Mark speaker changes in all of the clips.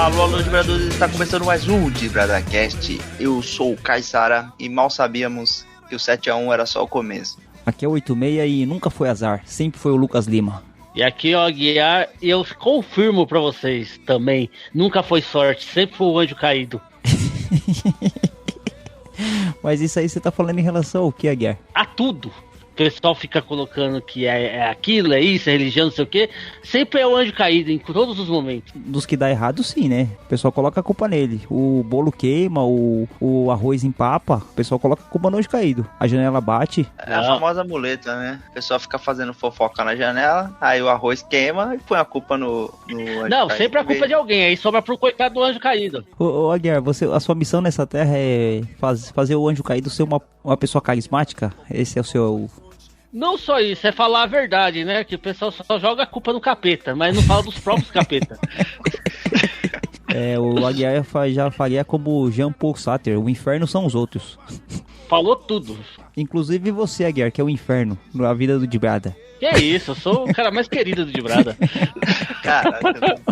Speaker 1: Alô, Vibradores, está começando mais um DibradaCast. Eu sou o Caissara e mal sabíamos que o 7-1 era só o começo.
Speaker 2: Aqui é o 86 e nunca foi azar, sempre foi o Lucas Lima.
Speaker 3: E aqui é o Aguiar e eu confirmo pra vocês também, nunca foi sorte, sempre foi o anjo caído.
Speaker 2: Mas isso aí você tá falando em relação ao que, Aguiar?
Speaker 3: A tudo. O pessoal fica colocando que é aquilo, é isso, é religião, não sei o quê. Sempre é o anjo caído, em todos os momentos.
Speaker 2: Dos que dá errado, sim, né? O pessoal coloca a culpa nele. O bolo queima, o arroz empapa, o pessoal coloca a culpa no anjo caído. A janela bate.
Speaker 1: É a famosa muleta, né? O pessoal fica fazendo fofoca na janela, aí o arroz queima e põe a culpa no anjo
Speaker 3: Não,
Speaker 1: caído.
Speaker 3: sempre a culpa é de alguém, aí sobra pro coitado do anjo caído.
Speaker 2: Ô Aguiar, a sua missão nessa terra é fazer o anjo caído ser uma pessoa carismática? Esse é o seu...
Speaker 3: Não só isso, é falar a verdade, né? Que o pessoal só joga a culpa no capeta, mas não fala dos próprios capeta.
Speaker 2: O Aguiar já faria como Jean-Paul Sartre, o inferno são os outros.
Speaker 3: Falou tudo.
Speaker 2: Inclusive você, Aguiar, que é o inferno na vida do Dibrada.
Speaker 3: Que é isso, eu sou o cara mais querido do Dibrada.
Speaker 1: Cara,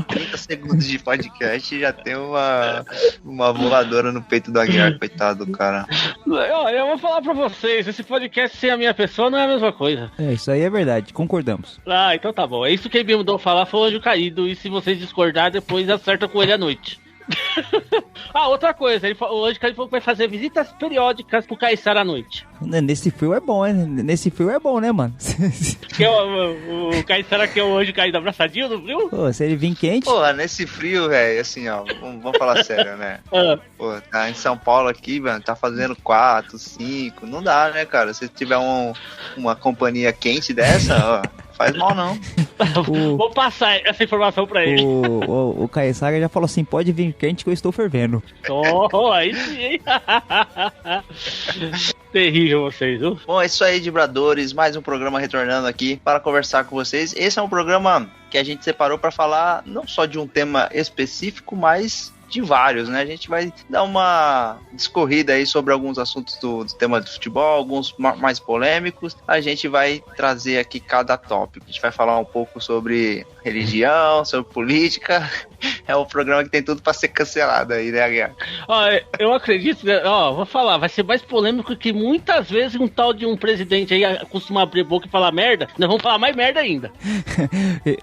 Speaker 1: 30 segundos de podcast e já tem uma voadora no peito do Aguiar, coitado do cara.
Speaker 3: Olha, eu vou falar pra vocês, esse podcast sem a minha pessoa não é a mesma coisa.
Speaker 2: Isso aí é verdade, concordamos.
Speaker 3: Ah, então tá bom. É isso que ele me mandou falar, foi o anjo caído, e se vocês discordarem, depois acerta com ele à noite. Outra coisa, o anjo caído falou que vai fazer visitas periódicas pro Caissara à noite.
Speaker 2: Nesse frio é bom, né? Nesse frio é bom, né, mano?
Speaker 3: Que o Caissara que é o anjo caído abraçadinho no frio?
Speaker 2: Pô, se ele vir quente...
Speaker 1: Porra, nesse frio, velho, assim, ó, vamos falar sério, né? Pô, tá em São Paulo aqui, mano, tá fazendo 4, 5, não dá, né, cara? Se tiver uma companhia quente dessa, ó... Faz mal não.
Speaker 3: Vou passar essa informação pra ele.
Speaker 2: O Caissara já falou assim, pode vir quente que eu estou fervendo.
Speaker 3: Aí sim. Terrível vocês, viu?
Speaker 1: Bom, é isso aí, Vibradores. Mais um programa retornando aqui para conversar com vocês. Esse é um programa que a gente separou para falar não só de um tema específico, mas... de vários, né? A gente vai dar uma discorrida aí sobre alguns assuntos do tema do futebol, alguns mais polêmicos. A gente vai trazer aqui cada tópico. A gente vai falar um pouco sobre religião, sobre política. É um programa que tem tudo pra ser cancelado aí, né, Aguiar?
Speaker 3: Eu acredito, né? Vou falar, vai ser mais polêmico que muitas vezes um tal de um presidente aí costuma abrir boca e falar merda. Nós vamos falar mais merda ainda.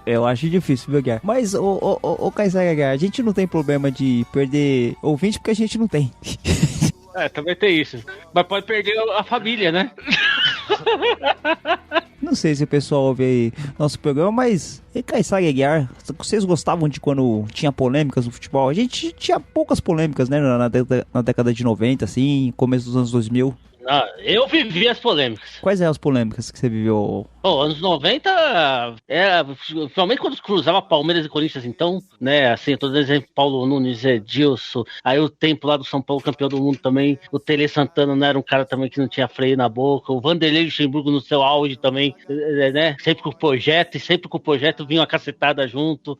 Speaker 2: Eu acho difícil, viu, Aguiar? Mas, o Caissara, Aguiar, a gente não tem problema de perder ouvinte porque a gente não tem.
Speaker 3: Também tem isso. Mas pode perder a família, né?
Speaker 2: Não sei se o pessoal ouve aí nosso programa, mas Caissara e Aguiar, vocês gostavam de quando tinha polêmicas no futebol? A gente tinha poucas polêmicas, né, na década de 90, assim, começo dos anos 2000.
Speaker 3: Eu vivi as polêmicas.
Speaker 2: Quais eram as polêmicas que você viveu?
Speaker 3: Anos 90, principalmente quando cruzava Palmeiras e Corinthians, então, né, assim, todo exemplo, Paulo Nunes, Edilson, aí o tempo lá do São Paulo, campeão do mundo também, o Tele Santana não era um cara também que não tinha freio na boca, o Vanderlei Luxemburgo no seu auge também, né, sempre com o projeto, e sempre com o projeto vinha uma cacetada junto,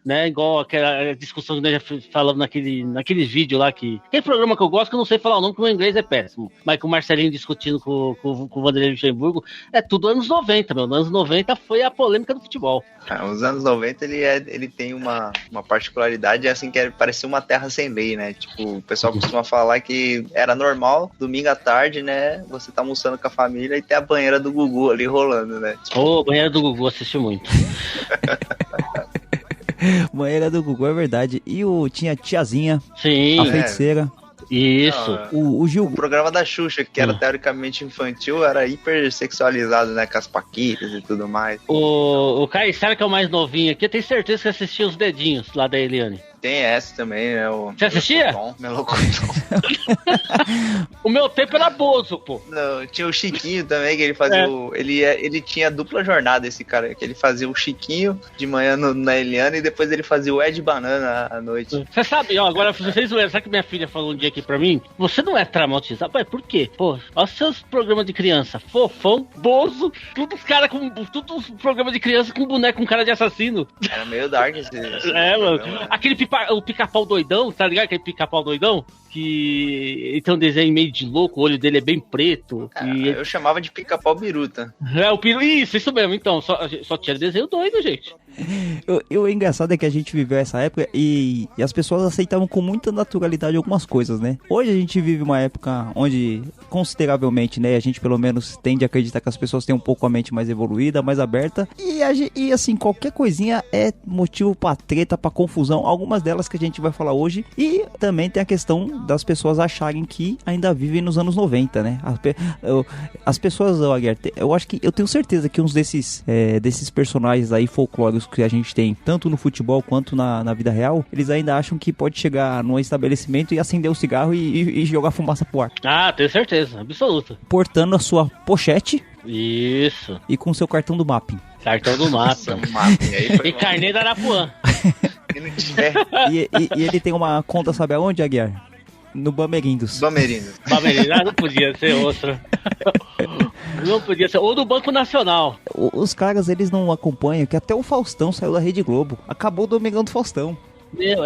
Speaker 3: né, igual aquela discussão que nós já falamos naquele vídeo lá, que tem programa que eu gosto que eu não sei falar o nome, porque o inglês é péssimo, mas com o Marcelinho discutindo com o Vanderlei Luxemburgo, é tudo anos 90, meu. Nos anos 90 foi a polêmica do futebol.
Speaker 1: Os anos 90 ele tem uma particularidade, assim, que parecia uma terra sem lei, né? Tipo, o pessoal costuma falar que era normal, domingo à tarde, né? Você tá almoçando com a família e tem a banheira do Gugu ali rolando, né?
Speaker 3: Banheira do Gugu, assisti muito.
Speaker 2: Banheira do Gugu, é verdade. E tinha a tiazinha,
Speaker 3: sim,
Speaker 2: a feiticeira.
Speaker 3: Isso.
Speaker 2: O Gil...
Speaker 1: O programa da Xuxa, que era teoricamente infantil, era hipersexualizado, né? Com as paquitas e tudo mais.
Speaker 3: O Caissara, que é o mais novinho aqui, eu tenho certeza que assistia os dedinhos lá da Eliane.
Speaker 1: Tem essa também, né?
Speaker 3: Você assistia?
Speaker 1: Melocotão.
Speaker 3: O meu tempo era Bozo, pô.
Speaker 1: Não, tinha o Chiquinho também, que ele fazia ele tinha dupla jornada, esse cara, que ele fazia o Chiquinho de manhã na Eliana e depois ele fazia o Ed Banana à noite.
Speaker 3: Você sabe, agora vocês lembram, sabe que minha filha falou um dia aqui pra mim? Você não é traumatizado? Pai, por quê? Pô, olha os seus programas de criança, Fofão, Bozo, todos os caras com todos os programas de criança com boneco com cara de assassino.
Speaker 1: Era meio dark esse
Speaker 3: mano. Aquele o pica-pau doidão, tá ligado? Aquele pica-pau doidão? que ele tem um desenho meio de louco, o olho dele é bem preto.
Speaker 1: Eu chamava de pica-pau biruta.
Speaker 3: O Piru, isso mesmo, então, só tinha desenho doido, gente.
Speaker 2: O engraçado é que a gente viveu essa época e as pessoas aceitavam com muita naturalidade algumas coisas, né? Hoje a gente vive uma época onde, consideravelmente, né, a gente pelo menos tende a acreditar que as pessoas têm um pouco a mente mais evoluída, mais aberta, e assim, qualquer coisinha é motivo pra treta, pra confusão, algumas delas que a gente vai falar hoje, e também tem a questão das pessoas acharem que ainda vivem nos anos 90, né? As pessoas, eu acho que, eu tenho certeza que uns desses personagens aí folclóricos que a gente tem, tanto no futebol quanto na vida real, eles ainda acham que pode chegar num estabelecimento e acender o cigarro e jogar fumaça pro ar.
Speaker 3: Ah, tenho certeza, absoluta.
Speaker 2: Portando a sua pochete.
Speaker 3: Isso.
Speaker 2: E com o seu cartão do Mapping.
Speaker 3: Cartão do Mapping. E carnê da Arapuã.
Speaker 1: E não tiver.
Speaker 2: E ele tem uma conta, sabe aonde, Aguiar? No Bamerindos.
Speaker 1: Bamerindos.
Speaker 3: Não podia ser outra. Não podia ser. Ou do Banco Nacional.
Speaker 2: Os caras, eles não acompanham que até o Faustão saiu da Rede Globo. Acabou o Domingão do Faustão.
Speaker 3: Meu.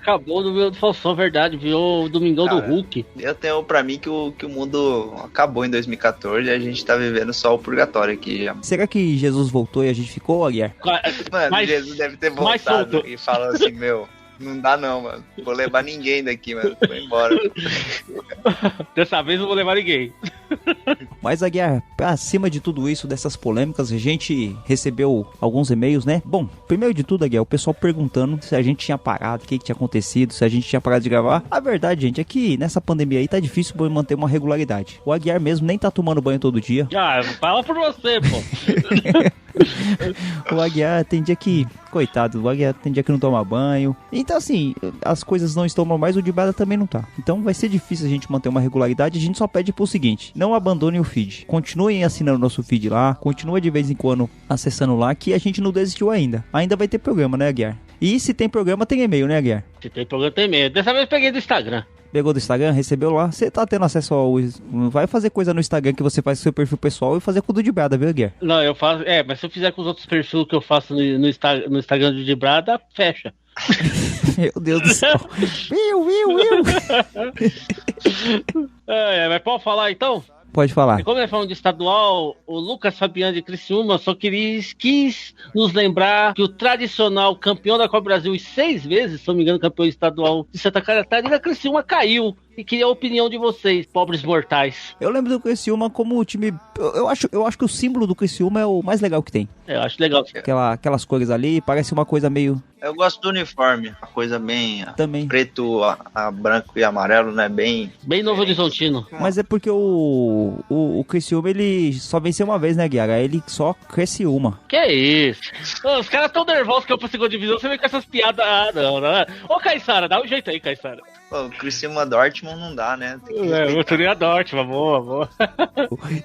Speaker 3: Acabou o Domingão do Faustão, verdade. Virou o Domingão do Hulk.
Speaker 1: Eu tenho pra mim que o mundo acabou em 2014 e a gente tá vivendo só o purgatório aqui já.
Speaker 2: Será que Jesus voltou e a gente ficou, Aguiar?
Speaker 1: Mano, Jesus deve ter voltado e falou assim, não dá não, mano. Vou levar ninguém daqui, mano. Vou embora.
Speaker 3: Dessa vez não vou levar ninguém.
Speaker 2: Mas, Aguiar, acima de tudo isso, dessas polêmicas, a gente recebeu alguns e-mails, né? Bom, primeiro de tudo, Aguiar, o pessoal perguntando se a gente tinha parado, o que tinha acontecido, se a gente tinha parado de gravar. A verdade, gente, é que nessa pandemia aí tá difícil manter uma regularidade. O Aguiar mesmo nem tá tomando banho todo dia.
Speaker 3: Fala por você, pô.
Speaker 2: O Aguiar tem dia que... Coitado, o Aguiar tem dia que não toma banho. Então, assim, as coisas não estão normais, o Dibada também não tá. Então vai ser difícil a gente manter uma regularidade. A gente só pede pro seguinte: não abandonem o feed. Continuem assinando nosso feed lá. Continua de vez em quando acessando lá, que a gente não desistiu ainda. Ainda vai ter programa, né, Aguiar? E se tem programa, tem e-mail, né, Aguiar?
Speaker 3: Se tem programa, tem e-mail. Dessa vez eu peguei do Instagram.
Speaker 2: Pegou do Instagram, recebeu lá. Você tá tendo acesso ao... Vai fazer coisa no Instagram que você faz com seu perfil pessoal e fazer com o do Dibrada, viu, Aguiar?
Speaker 3: Não, eu faço... mas se eu fizer com os outros perfis que eu faço no Instagram do Dibrada, fecha.
Speaker 2: Meu Deus do céu. Will.
Speaker 3: Mas pode falar, então?
Speaker 2: Pode falar.
Speaker 3: E como nós falamos de estadual, o Lucas Fabiano de Criciúma só quis nos lembrar que o tradicional campeão da Copa Brasil e 6 vezes, se não me engano, campeão estadual de Santa Catarina, Criciúma caiu. E queria a opinião de vocês, pobres mortais.
Speaker 2: Eu lembro do Criciúma como o time... Eu acho que o símbolo do Criciúma é o mais legal que tem.
Speaker 3: Eu acho legal.
Speaker 2: Aquelas cores ali, parece uma coisa meio...
Speaker 1: Eu gosto do uniforme, uma coisa bem...
Speaker 2: Também.
Speaker 1: Preto, branco e amarelo, né? Bem
Speaker 3: Novo Horizontino.
Speaker 2: Mas é porque o Criciúma, ele só venceu uma vez, né, Guiara? Ele só Criciúma.
Speaker 3: Que isso? Os caras tão nervosos que eu pra segunda divisão, você vem com essas piadas... não. Ô, Caissara, dá um jeito aí, Caissara.
Speaker 1: Pô, o Criciúma Dortmund não dá, né?
Speaker 3: Eu seria Dortmund, boa.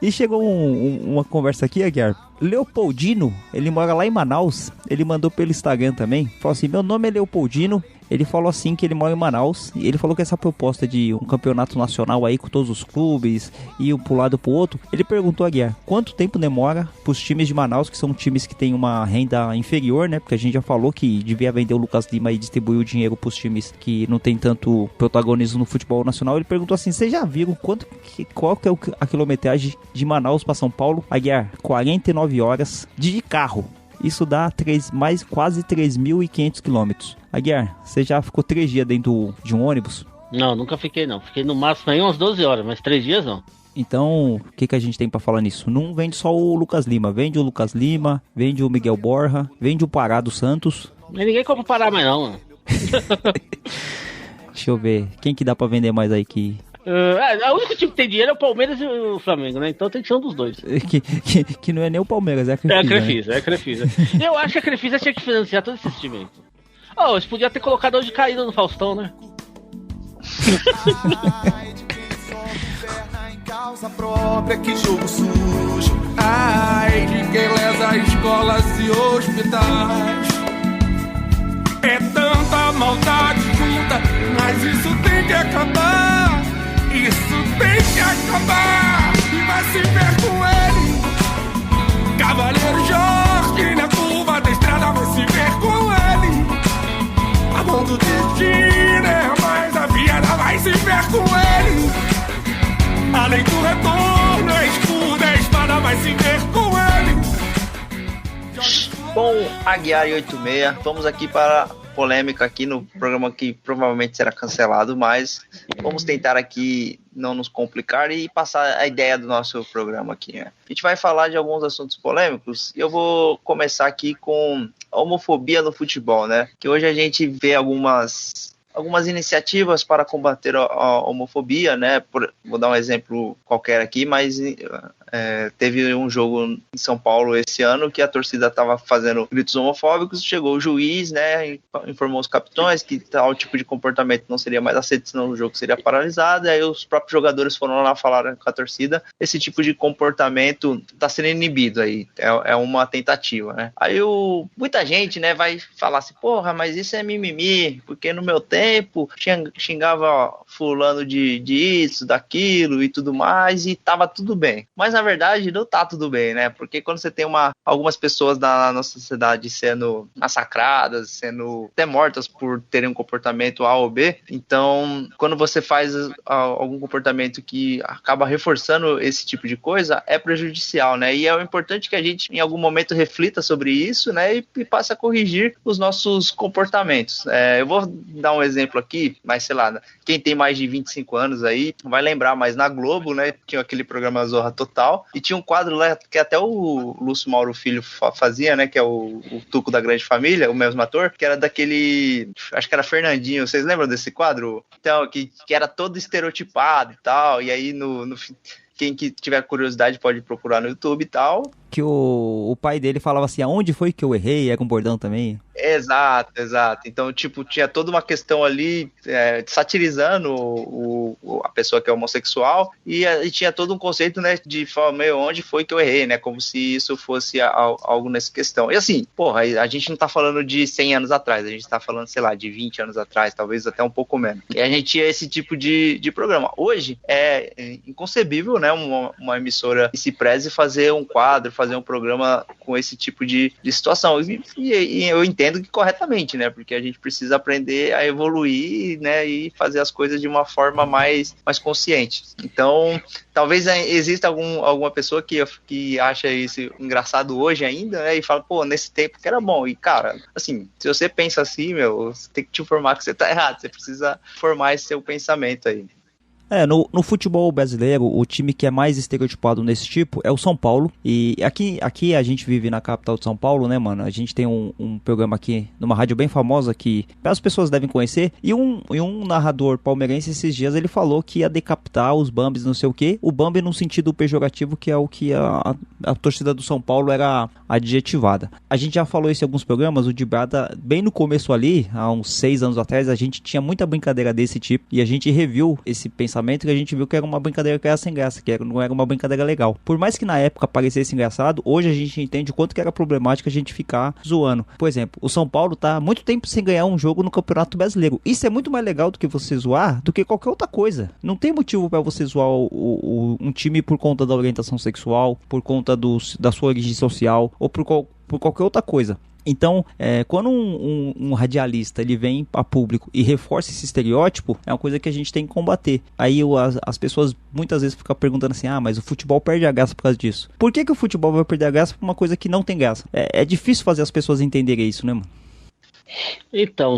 Speaker 2: E chegou uma conversa aqui, Aguiar. Leopoldino, ele mora lá em Manaus. Ele mandou pelo Instagram também. Falou assim, meu nome é Leopoldino. Ele falou assim que ele mora em Manaus. E ele falou que essa proposta de um campeonato nacional aí com todos os clubes e um pro lado pro outro. Ele perguntou a Guiar, quanto tempo demora pros times de Manaus, que são times que tem uma renda inferior, né? Porque a gente já falou que devia vender o Lucas Lima e distribuir o dinheiro pros times que não tem tanto protagonismo no futebol nacional. Ele perguntou assim, vocês já viram qual que é a quilometragem de Manaus pra São Paulo? A Guiar, 49 horas de carro. Isso dá quase 3.500 quilômetros. Aguiar, você já ficou 3 dias dentro de um ônibus?
Speaker 3: Não, nunca fiquei não. Fiquei no máximo aí umas 12 horas, mas 3 dias não.
Speaker 2: Então, o que a gente tem pra falar nisso? Não vende só o Lucas Lima. Vende o Lucas Lima, vende o Miguel Borja, vende o Pará dos Santos.
Speaker 3: Mas ninguém compra o Pará mais não, mano.
Speaker 2: Deixa eu ver. Quem que dá pra vender mais aí que...
Speaker 3: O único time que tem dinheiro é o Palmeiras e o Flamengo, né? Então tem que ser um dos dois.
Speaker 2: Que não é nem o Palmeiras, é a Crefisa.
Speaker 3: É a Crefisa. Eu acho que a Crefisa tinha que financiar todos esses times. Eles podiam ter colocado hoje caído no Faustão, né?
Speaker 4: Causa própria, que jogo sujo. Ai, de quem lesa escolas e hospitais. É tanta maldade junta, mas isso tem que acabar. Isso tem que acabar. E vai se ver com ele. Cavaleiro Jorge, na curva da estrada, vai se ver com ele. A mão do destino é mais a viada, vai se ver com
Speaker 1: com Aguiar e 86. Vamos aqui para polêmica aqui no programa que provavelmente será cancelado, mas vamos tentar aqui não nos complicar e passar a ideia do nosso programa aqui, né? A gente vai falar de alguns assuntos polêmicos e eu vou começar aqui com a homofobia no futebol, né? Que hoje a gente vê algumas iniciativas para combater a homofobia, né? Vou dar um exemplo qualquer aqui, mas teve um jogo em São Paulo esse ano que a torcida estava fazendo gritos homofóbicos, chegou o juiz, né? Informou os capitães que tal tipo de comportamento não seria mais aceito, senão o jogo seria paralisado, e aí os próprios jogadores foram lá falar com a torcida, esse tipo de comportamento está sendo inibido aí, é uma tentativa, né? Aí muita gente, né, vai falar assim, porra, mas isso é mimimi, porque no meu tempo xingava fulano de isso, daquilo e tudo mais, e tava tudo bem. Mas na verdade não tá tudo bem, né? Porque quando você tem algumas pessoas da nossa sociedade sendo massacradas, sendo até mortas por terem um comportamento A ou B, então quando você faz algum comportamento que acaba reforçando esse tipo de coisa, é prejudicial, né? E é importante que a gente em algum momento reflita sobre isso, né? E passe a corrigir os nossos comportamentos. Eu vou dar um exemplo aqui, mas sei lá, quem tem mais de 25 anos aí vai lembrar, mas na Globo, né, tinha aquele programa Zorra Total, e tinha um quadro lá que até o Lúcio Mauro Filho fazia, né, que é o Tuco da Grande Família, o mesmo ator, que era daquele, acho que era Fernandinho, vocês lembram desse quadro? Então, que era todo estereotipado e tal, e aí quem que tiver curiosidade pode procurar no YouTube e tal.
Speaker 2: Que o pai dele falava assim, aonde foi que eu errei? Era um bordão também.
Speaker 1: Exato. Então, tipo, tinha toda uma questão ali satirizando a pessoa que é homossexual e tinha todo um conceito, né, de falar, onde foi que eu errei, né? Como se isso fosse algo nessa questão. E assim, porra, a gente não tá falando de 100 anos atrás, a gente tá falando, sei lá, de 20 anos atrás, talvez até um pouco menos. E a gente tinha esse tipo de programa. Hoje é inconcebível, né, uma emissora que se preze fazer um quadro, fazer um programa com esse tipo de situação. E eu entendo que corretamente, né? Porque a gente precisa aprender a evoluir, né? E fazer as coisas de uma forma mais consciente. Então, talvez exista alguma pessoa que acha isso engraçado hoje ainda, né? E fala, pô, nesse tempo que era bom. E, cara, assim, se você pensa assim, você tem que te informar que você tá errado. Você precisa formar esse seu pensamento aí.
Speaker 2: No futebol brasileiro, o time que é mais estereotipado nesse tipo é o São Paulo. E aqui a gente vive na capital de São Paulo, né, mano? A gente tem um programa aqui numa rádio bem famosa que as pessoas devem conhecer. E um narrador palmeirense esses dias, ele falou que ia decapitar os Bambis, não sei o quê. O Bambi num sentido pejorativo, que é o que a torcida do São Paulo era adjetivada. A gente já falou isso em alguns programas, o Dibrada, bem no começo ali, há uns 6 anos atrás, a gente tinha muita brincadeira desse tipo. E a gente reviu esse pensamento que a gente viu que era uma brincadeira que era sem graça, não era uma brincadeira legal. Por mais que na época parecesse engraçado, hoje a gente entende o quanto que era problemático a gente ficar zoando. Por exemplo, o São Paulo tá há muito tempo sem ganhar um jogo no Campeonato Brasileiro. Isso é muito mais legal do que você zoar do que qualquer outra coisa. Não tem motivo para você zoar um time por conta da orientação sexual, por conta da sua origem social ou por qualquer outra coisa. Então, quando um radialista ele vem a público e reforça esse estereótipo, é uma coisa que a gente tem que combater. Aí as pessoas muitas vezes ficam perguntando assim, mas o futebol perde a graça por causa disso. Por que o futebol vai perder a graça por uma coisa que não tem graça? É difícil fazer as pessoas entenderem isso, né, mano?
Speaker 3: Então,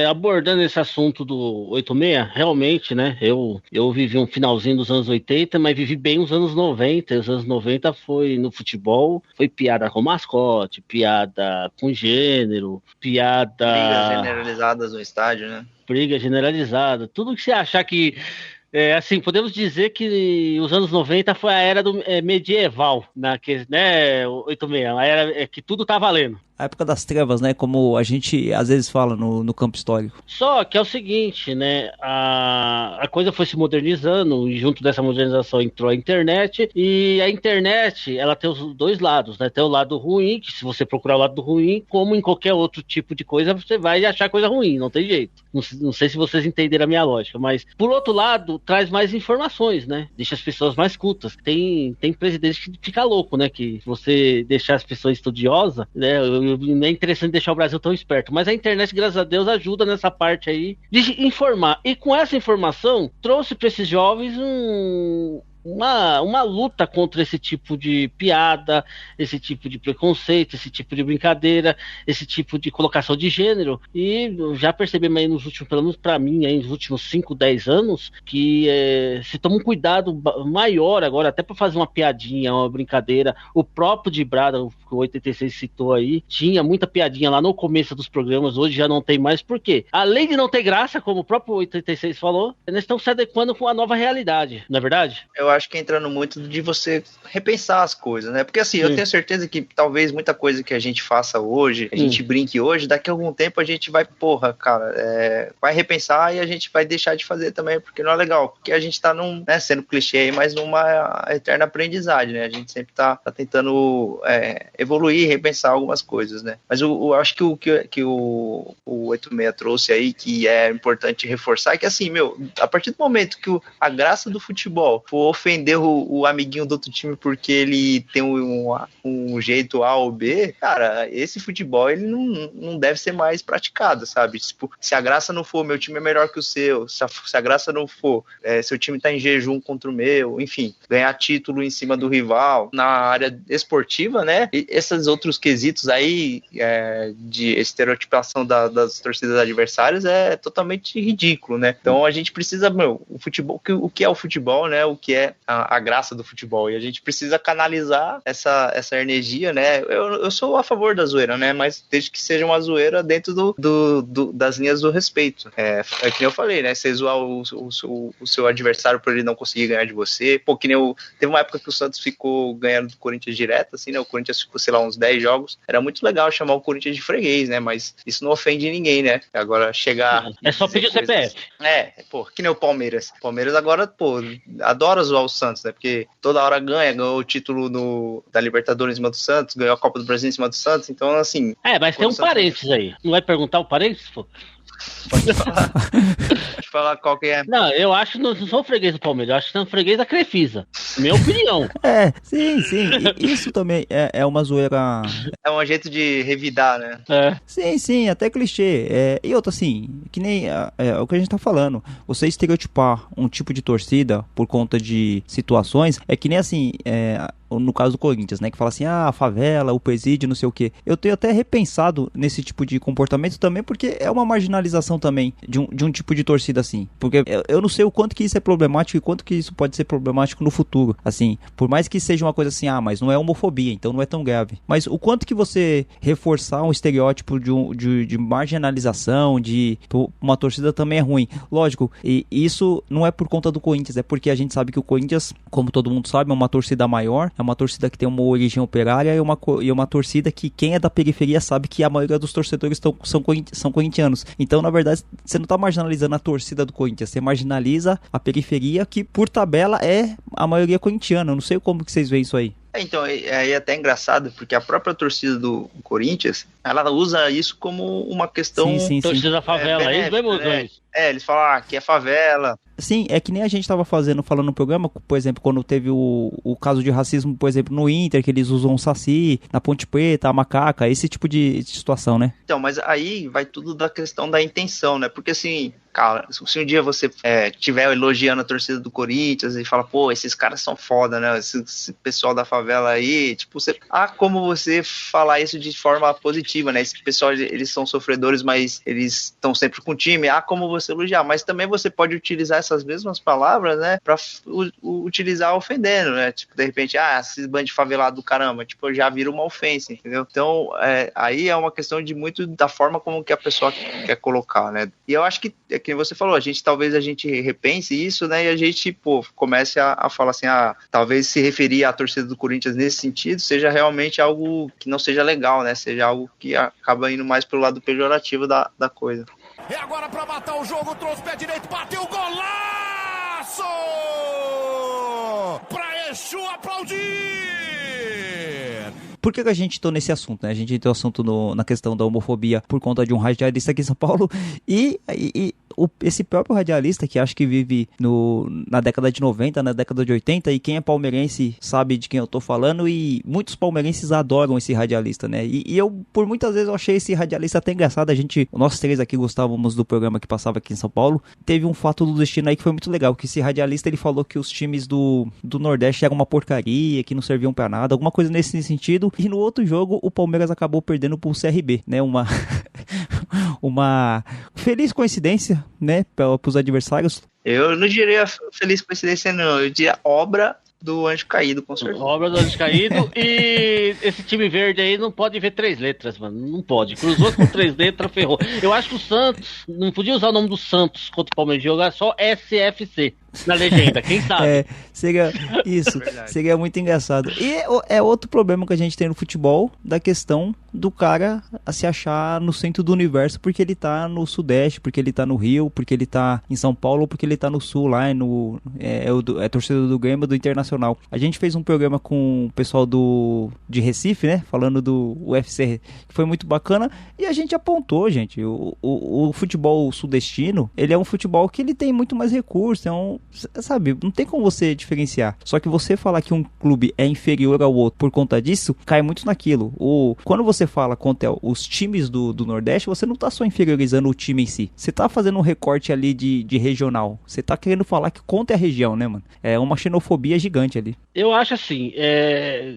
Speaker 3: abordando esse assunto do 86, realmente, né, eu vivi um finalzinho dos anos 80, mas vivi bem os anos 90, os anos 90 foi no futebol, foi piada com mascote, piada com gênero, piada...
Speaker 1: Brigas generalizadas no estádio, né?
Speaker 3: Briga generalizada, tudo que você achar que... assim, podemos dizer que os anos 90 foi a era do medieval, né, 86, a era que tudo tá valendo.
Speaker 2: A época das trevas, né? Como a gente às vezes fala no campo histórico.
Speaker 3: Só que é o seguinte, né? A coisa foi se modernizando e junto dessa modernização entrou a internet. E a internet, ela tem os dois lados, né? Tem o lado ruim, que se você procurar o lado ruim, como em qualquer outro tipo de coisa, você vai achar coisa ruim, não tem jeito. Não sei se vocês entenderam a minha lógica, mas por outro lado, traz mais informações, né? Deixa as pessoas mais cultas. Tem presidente que fica louco, né? Que você deixar as pessoas estudiosas, né? Não é interessante deixar o Brasil tão esperto, mas a internet, graças a Deus, ajuda nessa parte aí de informar. E com essa informação, trouxe para esses jovens uma luta contra esse tipo de piada, esse tipo de preconceito, esse tipo de brincadeira, esse tipo de colocação de gênero. E já percebemos aí nos últimos, pelo menos pra mim, aí nos últimos 5, 10 anos, que se toma um cuidado maior agora, até pra fazer uma piadinha, uma brincadeira. O próprio de Brada, que o 86 citou aí, tinha muita piadinha lá no começo dos programas, hoje já não tem mais. Por quê? Além de não ter graça, como o próprio 86 falou, eles estão se adequando com a nova realidade, não é verdade?
Speaker 1: Eu acho que entrando muito de você repensar as coisas, né? Porque assim, eu tenho certeza que talvez muita coisa que a gente faça hoje, a gente brinque hoje, daqui a algum tempo a gente vai, vai repensar e a gente vai deixar de fazer também, porque não é legal. Porque a gente tá sendo clichê aí, mas numa eterna aprendizagem, né? A gente sempre tá tentando evoluir, repensar algumas coisas, né? Mas eu acho que o 86 trouxe aí, que é importante reforçar, é que assim, a partir do momento que a graça do futebol for ofender o amiguinho do outro time porque ele tem um jeito A ou B, cara, esse futebol ele não deve ser mais praticado, sabe? Tipo, se a graça não for meu time é melhor que o seu, se a graça não for seu time tá em jejum contra o meu, enfim, ganhar título em cima do rival na área esportiva, né? E esses outros quesitos aí de estereotipação das torcidas adversárias é totalmente ridículo, né? Então a gente precisa, o futebol, o que é o futebol, né? O que é a graça do futebol, e a gente precisa canalizar essa energia, né? Eu sou a favor da zoeira, né? Mas desde que seja uma zoeira dentro das linhas do respeito. É que nem eu falei, né? Você zoar o seu adversário por ele não conseguir ganhar de você. Pô, que nem teve uma época que o Santos ficou ganhando do Corinthians direto, assim, né? O Corinthians ficou, sei lá, uns 10 jogos. Era muito legal chamar o Corinthians de freguês, né? Mas isso não ofende ninguém, né? Agora chegar...
Speaker 3: É só pedir o CPF.
Speaker 1: Que nem o Palmeiras. O Palmeiras agora, adora zoar o Santos, né? Porque toda hora ganhou o título da Libertadores em cima do Santos, ganhou a Copa do Brasil em cima do Santos, então assim...
Speaker 3: Mas tem um parênteses aí. Não vai perguntar o parênteses, pô?
Speaker 1: Pode falar. Pode falar qual que é.
Speaker 3: Não, eu acho que não sou freguês do Palmeiras, eu acho que sou freguês da Crefisa. Minha opinião.
Speaker 2: Sim. Isso também é uma zoeira.
Speaker 1: É um jeito de revidar, né?
Speaker 2: Sim, até clichê. E outra, assim, que nem o que a gente tá falando. Você estereotipar um tipo de torcida por conta de situações, é que nem assim, no caso do Corinthians, né? Que fala assim, a favela, o presídio, não sei o quê. Eu tenho até repensado nesse tipo de comportamento também, porque é uma marginalização também de um tipo de torcida assim. Porque eu não sei o quanto que isso é problemático e quanto que isso pode ser problemático no futuro. Assim, por mais que seja uma coisa assim, mas não é homofobia, então não é tão grave. Mas o quanto que você reforçar um estereótipo de marginalização, de uma torcida também é ruim. Lógico, e isso não é por conta do Corinthians, é porque a gente sabe que o Corinthians, como todo mundo sabe, é uma torcida maior, é uma torcida que tem uma origem operária e uma torcida que quem é da periferia sabe que a maioria dos torcedores são corintianos. Então, na verdade, você não está marginalizando a torcida do Corinthians, você marginaliza a periferia, que por tabela é a maioria corintiana. Eu não sei como que vocês veem isso aí.
Speaker 1: Então, é até engraçado, porque a própria torcida do Corinthians, ela usa isso como uma questão...
Speaker 3: Sim. Torcida da favela,
Speaker 1: eles falam que é favela.
Speaker 2: Sim, é que nem a gente estava falando no programa, por exemplo, quando teve o caso de racismo, por exemplo, no Inter, que eles usam o Saci, na Ponte Preta, a macaca, esse tipo de situação, né?
Speaker 1: Então, mas aí vai tudo da questão da intenção, né? Porque assim, cara, se um dia você estiver elogiando a torcida do Corinthians e fala, esses caras são foda, né? Esse pessoal da favela aí, tipo, como você falar isso de forma positiva, né? Esse pessoal, eles são sofredores, mas eles estão sempre com o time, como você elogiar, mas também você pode utilizar essas mesmas palavras, né, pra utilizar ofendendo, né, tipo, de repente, esses bandos de favelado do caramba, tipo, já vira uma ofensa, entendeu? Então, aí é uma questão de muito da forma como que a pessoa quer colocar, né, e eu acho que, como você falou, talvez a gente repense isso, né, e a gente, comece a falar assim, talvez se referir à torcida do Corinthians nesse sentido, seja realmente algo que não seja legal, né, seja algo que acaba indo mais pelo lado pejorativo da coisa.
Speaker 4: E agora pra matar o jogo, trouxe o pé direito, bateu, golaço! Pra Exu aplaudir!
Speaker 2: Por que a gente entrou nesse assunto, né? A gente entrou assunto na questão da homofobia por conta de um radialista aqui em São Paulo e esse próprio radialista que acho que vive na década de 90, na década de 80, e quem é palmeirense sabe de quem eu tô falando, e muitos palmeirenses adoram esse radialista, né? E eu, por muitas vezes, eu achei esse radialista até engraçado. Nós três aqui gostávamos do programa que passava aqui em São Paulo. Teve um fato do destino aí que foi muito legal, que esse radialista, ele falou que os times do Nordeste eram uma porcaria, que não serviam pra nada, alguma coisa nesse sentido, e no outro jogo o Palmeiras acabou perdendo pro CRB, né? Uma feliz coincidência, né, para os adversários.
Speaker 1: Eu não diria feliz coincidência, não. Eu diria obra do Anjo Caído, com certeza.
Speaker 3: Obra do Anjo Caído. E esse time verde aí não pode ver 3 letras, mano. Não pode. Cruzou com 3 letras, ferrou. Eu acho que o Santos não podia usar o nome do Santos contra o Palmeiras, jogar só SFC na legenda, quem sabe?
Speaker 2: Seria isso, seria muito engraçado. E é outro problema que a gente tem no futebol, da questão do cara a se achar no centro do universo porque ele tá no Sudeste, porque ele tá no Rio, porque ele tá em São Paulo, porque ele tá no Sul, lá é torcedor do Grêmio, do Internacional. A gente fez um programa com o pessoal de Recife, né, falando do UFC, que foi muito bacana, e a gente apontou, gente, o futebol sudestino, ele é um futebol que ele tem muito mais recursos, sabe, não tem como você diferenciar. Só que você falar que um clube é inferior ao outro por conta disso, cai muito naquilo. Quando você fala contra os times do Nordeste, você não tá só inferiorizando o time em si. Você tá fazendo um recorte ali de regional. Você tá querendo falar que contra a região, né, mano? É uma xenofobia gigante ali.
Speaker 3: Eu acho assim,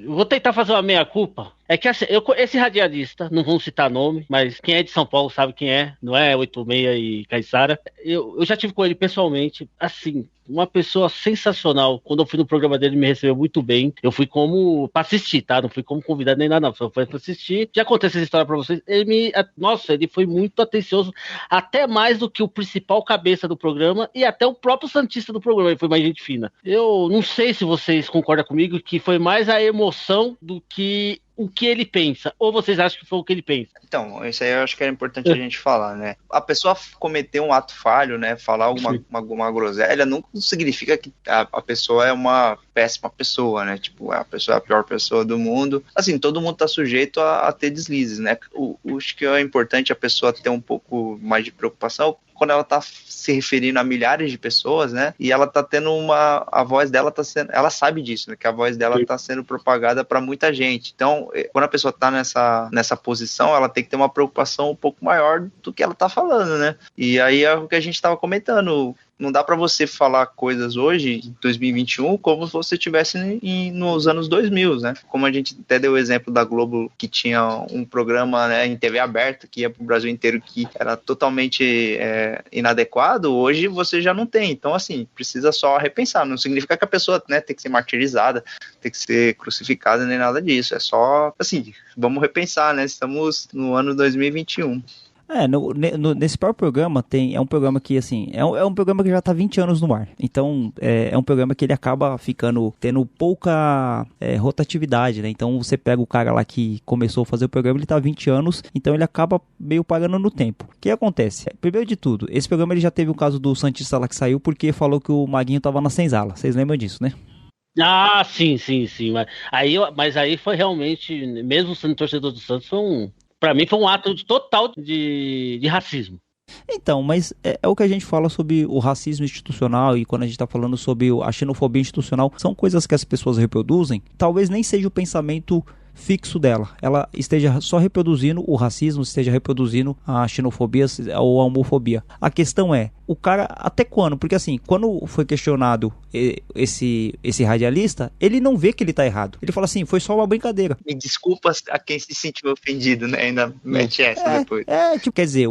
Speaker 3: vou tentar fazer uma meia-culpa. É que assim, esse radialista, não vamos citar nome, mas quem é de São Paulo sabe quem é, não é 86 e Caiçara. Eu já tive com ele pessoalmente, assim, uma pessoa sensacional. Quando eu fui no programa dele, me recebeu muito bem. Eu fui pra assistir, tá? Não fui como convidado nem nada, não. Só fui pra assistir. Já contei essa história pra vocês. Ele foi muito atencioso, até mais do que o principal cabeça do programa e até o próprio santista do programa. Ele foi mais gente fina. Eu não sei se vocês concordam comigo que foi mais a emoção do que o que ele pensa, ou vocês acham que foi o que ele pensa?
Speaker 1: Então, isso aí eu acho que era importante a gente falar, né? A pessoa cometer um ato falho, né? Falar alguma groselha, não significa que a pessoa é uma péssima pessoa, né? Tipo, a pessoa é a pior pessoa do mundo. Assim, todo mundo tá sujeito a ter deslizes, né? Acho que é importante a pessoa ter um pouco mais de preocupação quando ela tá se referindo a milhares de pessoas, né? E ela tá tendo a voz dela tá sendo, ela sabe disso, né? Que a voz dela tá sendo propagada para muita gente. Então, quando a pessoa tá nessa posição, ela tem que ter uma preocupação um pouco maior do que ela tá falando, né? E aí é o que a gente tava comentando. Não dá para você falar coisas hoje, em 2021, como se você estivesse nos anos 2000, né? Como a gente até deu o exemplo da Globo, que tinha um programa, né, em TV aberta, que ia pro Brasil inteiro, que era totalmente inadequado, hoje você já não tem. Então, assim, precisa só repensar. Não significa que a pessoa, né, tem que ser martirizada, tem que ser crucificada, nem nada disso. É só, assim, vamos repensar, né? Estamos no ano 2021.
Speaker 2: Nesse próprio programa é um programa que, assim, é um programa que já tá 20 anos no ar. Então, é um programa que ele acaba tendo pouca rotatividade, né? Então, você pega o cara lá que começou a fazer o programa, ele tá há 20 anos, então ele acaba meio parando no tempo. O que acontece? Primeiro de tudo, esse programa ele já teve um caso do Santista lá que saiu porque falou que o Maguinho tava na senzala. Vocês lembram disso, né?
Speaker 3: Ah, sim. Mas aí foi realmente, mesmo sendo torcedor do Santos, pra mim foi um ato total de racismo.
Speaker 2: Então, mas é o que a gente fala sobre o racismo institucional, e quando a gente tá falando sobre a xenofobia institucional, são coisas que as pessoas reproduzem, talvez nem seja o pensamento fixo dela, ela esteja só reproduzindo o racismo, esteja reproduzindo a xenofobia ou a homofobia. A questão é, o cara, até quando? Porque assim, quando foi questionado esse radialista, ele não vê que ele tá errado. Ele fala assim, foi só uma brincadeira.
Speaker 1: E desculpa a quem se sentiu ofendido, né? Ainda mete essa depois.
Speaker 2: Tipo, quer dizer,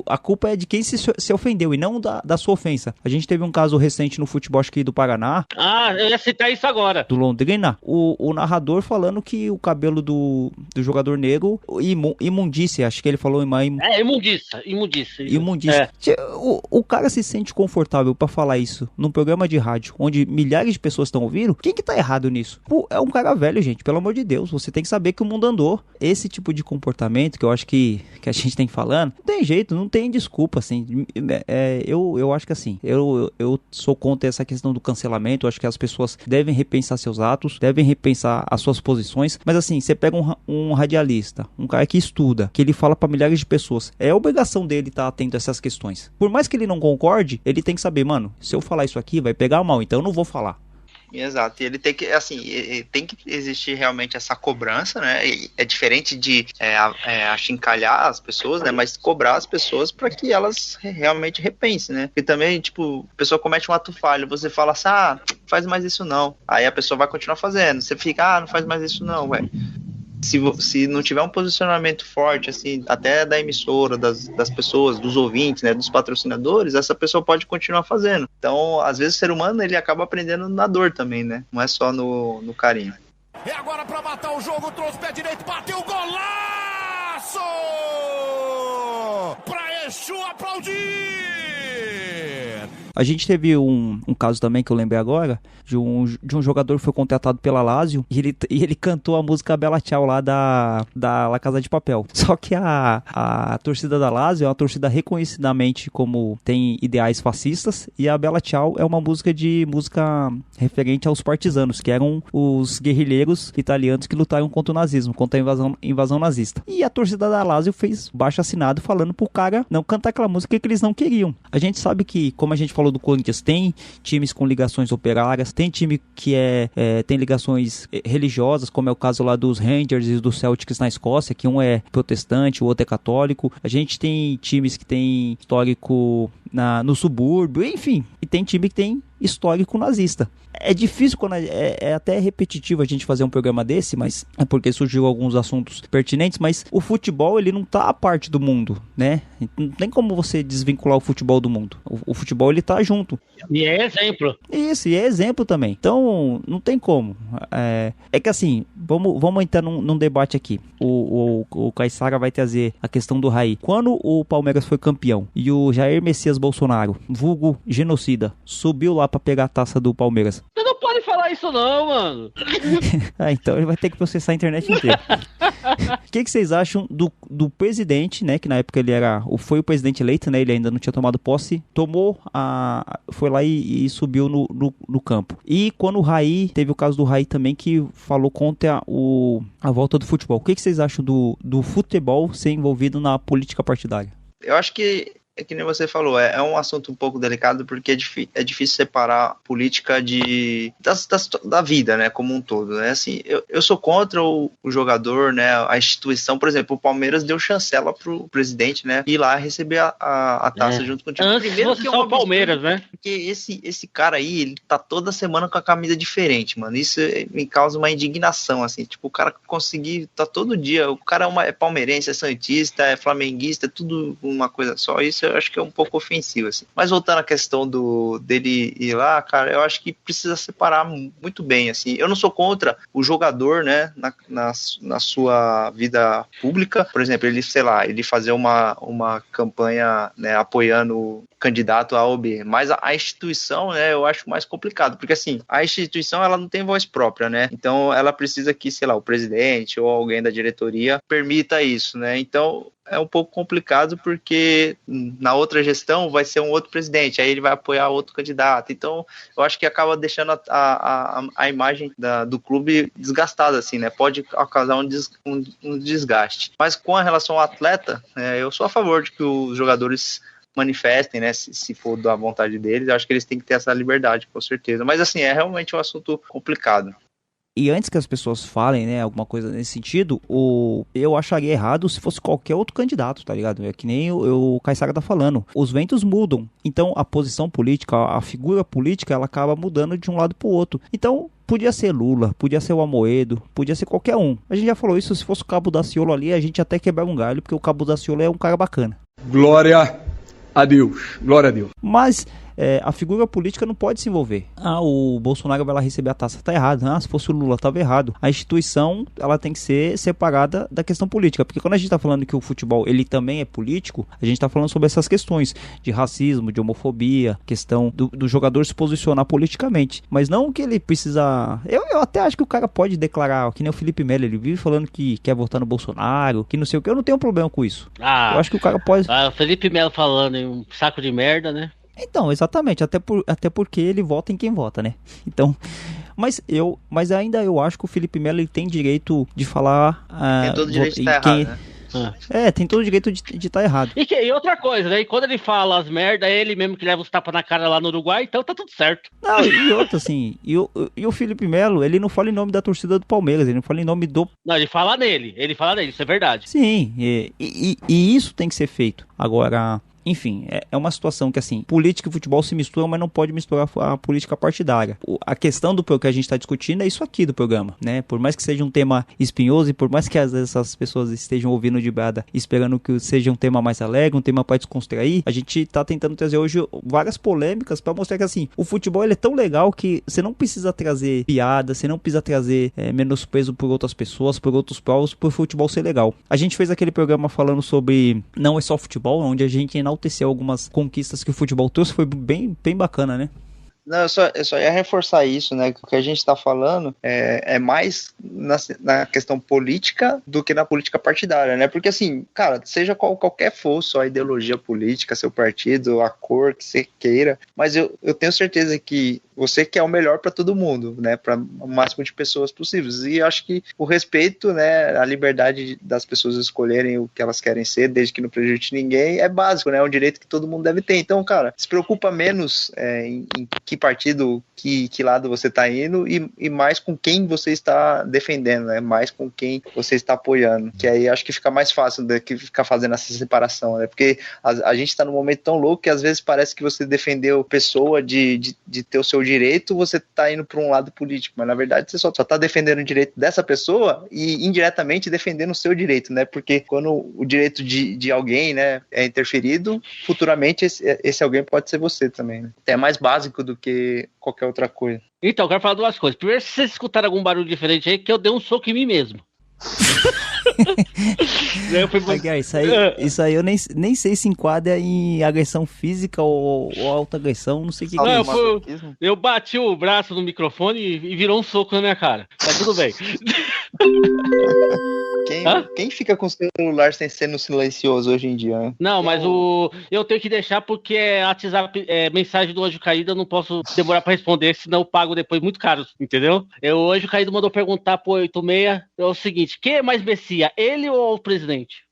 Speaker 2: a culpa é de quem se ofendeu e não da sua ofensa. A gente teve um caso recente no futebol, acho que do Paraná.
Speaker 3: Ah, eu ia citar isso agora.
Speaker 2: Do Londrina, o narrador falando que o cabelo do jogador negro, imundícia, acho que ele falou
Speaker 3: imundícia.
Speaker 2: O cara se sente confortável pra falar isso num programa de rádio, onde milhares de pessoas estão ouvindo, quem que tá errado nisso? Pô, é um cara velho, gente, pelo amor de Deus, você tem que saber que o mundo andou. Esse tipo de comportamento que eu acho que a gente tem falando, não tem jeito, não tem desculpa, assim. Eu acho que assim, eu sou contra essa questão do cancelamento, eu acho que as pessoas devem repensar seus atos, devem repensar as suas posições, mas assim, você pega um radialista, um cara que estuda, que ele fala pra milhares de pessoas, é obrigação dele estar atento a essas questões. Por mais que ele não concorde, ele tem que saber, mano, se eu falar isso aqui vai pegar mal, então eu não vou falar.
Speaker 1: Exato, e ele tem que, assim, tem que existir realmente essa cobrança, né, é diferente de achincalhar as pessoas, né, mas cobrar as pessoas para que elas realmente repensem, né, porque também, tipo, a pessoa comete um ato falho, você fala assim, faz mais isso não, aí a pessoa vai continuar fazendo, você fica, não faz mais isso não, ué. Se não tiver um posicionamento forte, assim, até da emissora, das pessoas, dos ouvintes, né, dos patrocinadores, essa pessoa pode continuar fazendo. Então, às vezes o ser humano, ele acaba aprendendo na dor também, né? Não é só no carinho.
Speaker 4: E agora pra matar o jogo, trouxe o pé direito, bateu, golaço! Pra Exu aplaudir!
Speaker 2: A gente teve um caso também que eu lembrei agora, de um jogador que foi contratado pela Lazio e ele cantou a música Bella Ciao lá da La Casa de Papel. Só que a torcida da Lazio é uma torcida reconhecidamente como tem ideais fascistas, e a Bella Ciao é uma música referente aos partisanos, que eram os guerrilheiros italianos que lutaram contra o nazismo, contra a invasão nazista. E a torcida da Lazio fez baixo-assinado falando pro cara não cantar aquela música que eles não queriam. A gente sabe que, como a gente falou do Corinthians, tem times com ligações operárias, tem time que tem ligações religiosas, como é o caso lá dos Rangers e dos Celtics na Escócia, que um é protestante, o outro é católico. A gente tem times que tem histórico no subúrbio, enfim, e tem time que tem histórico nazista. É difícil, é até repetitivo a gente fazer um programa desse, mas é porque surgiu alguns assuntos pertinentes, mas o futebol, ele não tá à parte do mundo, né? Não tem como você desvincular o futebol do mundo. O futebol, ele tá junto.
Speaker 3: E é exemplo.
Speaker 2: Isso, e é exemplo também. Então, não tem como. É que assim, vamos entrar num debate aqui. O Caissara vai trazer a questão do Raí. Quando o Palmeiras foi campeão e o Jair Messias Bolsonaro, vulgo genocida, subiu lá pra pegar a taça do Palmeiras.
Speaker 3: Você não pode falar isso não, mano.
Speaker 2: Então ele vai ter que processar a internet inteira. O que vocês acham do presidente, né, que na época ele foi o presidente eleito, né, ele ainda não tinha tomado posse, foi lá e subiu no campo. E quando o Raí, teve o caso do Raí também, que falou contra a volta do futebol. O que vocês acham do futebol ser envolvido na política partidária?
Speaker 1: Eu acho que que nem você falou, é um assunto um pouco delicado, porque é difícil separar política da vida, né, como um todo, né, assim, eu sou contra o jogador, né, a instituição, por exemplo, o Palmeiras deu chancela pro presidente, né, ir lá receber a taça junto com o time.
Speaker 3: Antes
Speaker 1: primeiro
Speaker 3: que é o Palmeiras, né?
Speaker 1: Porque esse cara aí, ele tá toda semana com a camisa diferente, mano, isso me causa uma indignação, assim, tipo, o cara conseguir, tá todo dia, o cara é palmeirense, é santista, é flamenguista, é tudo uma coisa só, isso eu acho que é um pouco ofensivo, assim. Mas voltando à questão dele ir lá, cara, eu acho que precisa separar muito bem, assim. Eu não sou contra o jogador, né, na sua vida pública, por exemplo, ele fazer uma campanha, né, apoiando o candidato A ou B, mas a instituição, né, eu acho mais complicado, porque assim, a instituição, ela não tem voz própria, né, então ela precisa que, sei lá, o presidente ou alguém da diretoria permita isso, né, então é um pouco complicado, porque na outra gestão vai ser um outro presidente, aí ele vai apoiar outro candidato, então eu acho que acaba deixando a imagem do clube desgastada, assim, né, pode causar um desgaste. Mas com a relação ao atleta, eu sou a favor de que os jogadores manifestem, né, se for da vontade deles, eu acho que eles têm que ter essa liberdade, com certeza, mas assim, é realmente um assunto complicado.
Speaker 2: E antes que as pessoas falem, né, alguma coisa nesse sentido, eu acharia errado se fosse qualquer outro candidato, tá ligado? É que nem o Caissara tá falando. Os ventos mudam. Então, a posição política, a figura política, ela acaba mudando de um lado pro outro. Então, podia ser Lula, podia ser o Amoedo, podia ser qualquer um. A gente já falou isso, se fosse o Cabo Daciolo ali, a gente até quebrava um galho, porque o Cabo Daciolo é um cara bacana.
Speaker 5: Glória a Deus, glória a Deus.
Speaker 2: Mas a figura política não pode se envolver. O Bolsonaro vai lá receber a taça, tá errado. Se fosse o Lula, tava errado. A instituição, ela tem que ser separada da questão política, porque quando a gente tá falando que o futebol, ele também é político, a gente tá falando sobre essas questões de racismo, de homofobia, questão do jogador se posicionar politicamente, mas não que ele precisa... Eu até acho que o cara pode declarar, que nem o Felipe Melo, ele vive falando que quer votar no Bolsonaro, que não sei o que, eu não tenho problema com isso. Eu acho que o cara pode...
Speaker 3: O Felipe Melo falando em um saco de merda, né?
Speaker 2: Então, exatamente, até porque ele vota em quem vota, né? Então, mas ainda eu acho que o Felipe Melo ele tem direito de falar...
Speaker 1: tem todo o direito de estar errado, né?
Speaker 2: Tem todo o direito de estar errado.
Speaker 3: E outra coisa, né? E quando ele fala as merdas, é ele mesmo que leva os tapas na cara lá no Uruguai, então tá tudo certo.
Speaker 2: Não, e outra, assim, e o Felipe Melo, ele não fala em nome da torcida do Palmeiras, ele não fala em nome do...
Speaker 3: Não, ele fala nele, isso é verdade.
Speaker 2: Sim, e isso tem que ser feito. Agora... Enfim, é uma situação que, assim, política e futebol se misturam, mas não pode misturar a política partidária. A questão do que a gente está discutindo é isso aqui do programa, né? Por mais que seja um tema espinhoso e por mais que às vezes essas pessoas estejam ouvindo de brada esperando que seja um tema mais alegre, um tema para descontrair, a gente tá tentando trazer hoje várias polêmicas para mostrar que, assim, o futebol ele é tão legal que você não precisa trazer piada, você não precisa trazer menosprezo por outras pessoas, por outros povos, por futebol ser legal. A gente fez aquele programa falando sobre não é só futebol, onde a gente enalteceu algumas conquistas que o futebol trouxe, foi bem bacana, né?
Speaker 1: Não, eu só ia reforçar isso, né? Que o que a gente está falando é mais na questão política do que na política partidária, né? Porque, assim, cara, seja qualquer for sua ideologia política, seu partido, a cor que você queira, mas eu tenho certeza que você quer o melhor para todo mundo, né? Para o máximo de pessoas possíveis. E eu acho que o respeito, né? A liberdade das pessoas escolherem o que elas querem ser, desde que não prejudique ninguém, é básico, né? É um direito que todo mundo deve ter. Então, cara, se preocupa menos em que partido, que lado você está indo e mais com quem você está defendendo, né? Mais com quem você está apoiando. Que aí acho que fica mais fácil do que ficar fazendo essa separação, né? Porque a gente está num momento tão louco que às vezes parece que você defendeu pessoa de ter o seu direito, você está indo para um lado político, mas na verdade você só está defendendo o direito dessa pessoa e indiretamente defendendo o seu direito, né? Porque quando o direito de alguém, né, é interferido, futuramente esse alguém pode ser você também, né? É mais básico do que qualquer outra coisa.
Speaker 3: Então, eu quero falar duas coisas. Primeiro, se vocês escutaram algum barulho diferente aí, que eu dei um soco em mim mesmo.
Speaker 2: Isso aí eu nem sei se enquadra em agressão física ou autoagressão, não sei o que
Speaker 3: é. Eu bati o braço no microfone e virou um soco na minha cara. Mas tudo bem.
Speaker 1: Quem fica com o celular sem ser no silencioso hoje em dia, né?
Speaker 3: Não, mas eu tenho que deixar porque WhatsApp, mensagem do Anjo Caído, eu não posso demorar pra responder, senão eu pago depois muito caro, entendeu? O Anjo Caído mandou perguntar pro 86, é o seguinte, quem é mais Messias, ele ou o presidente?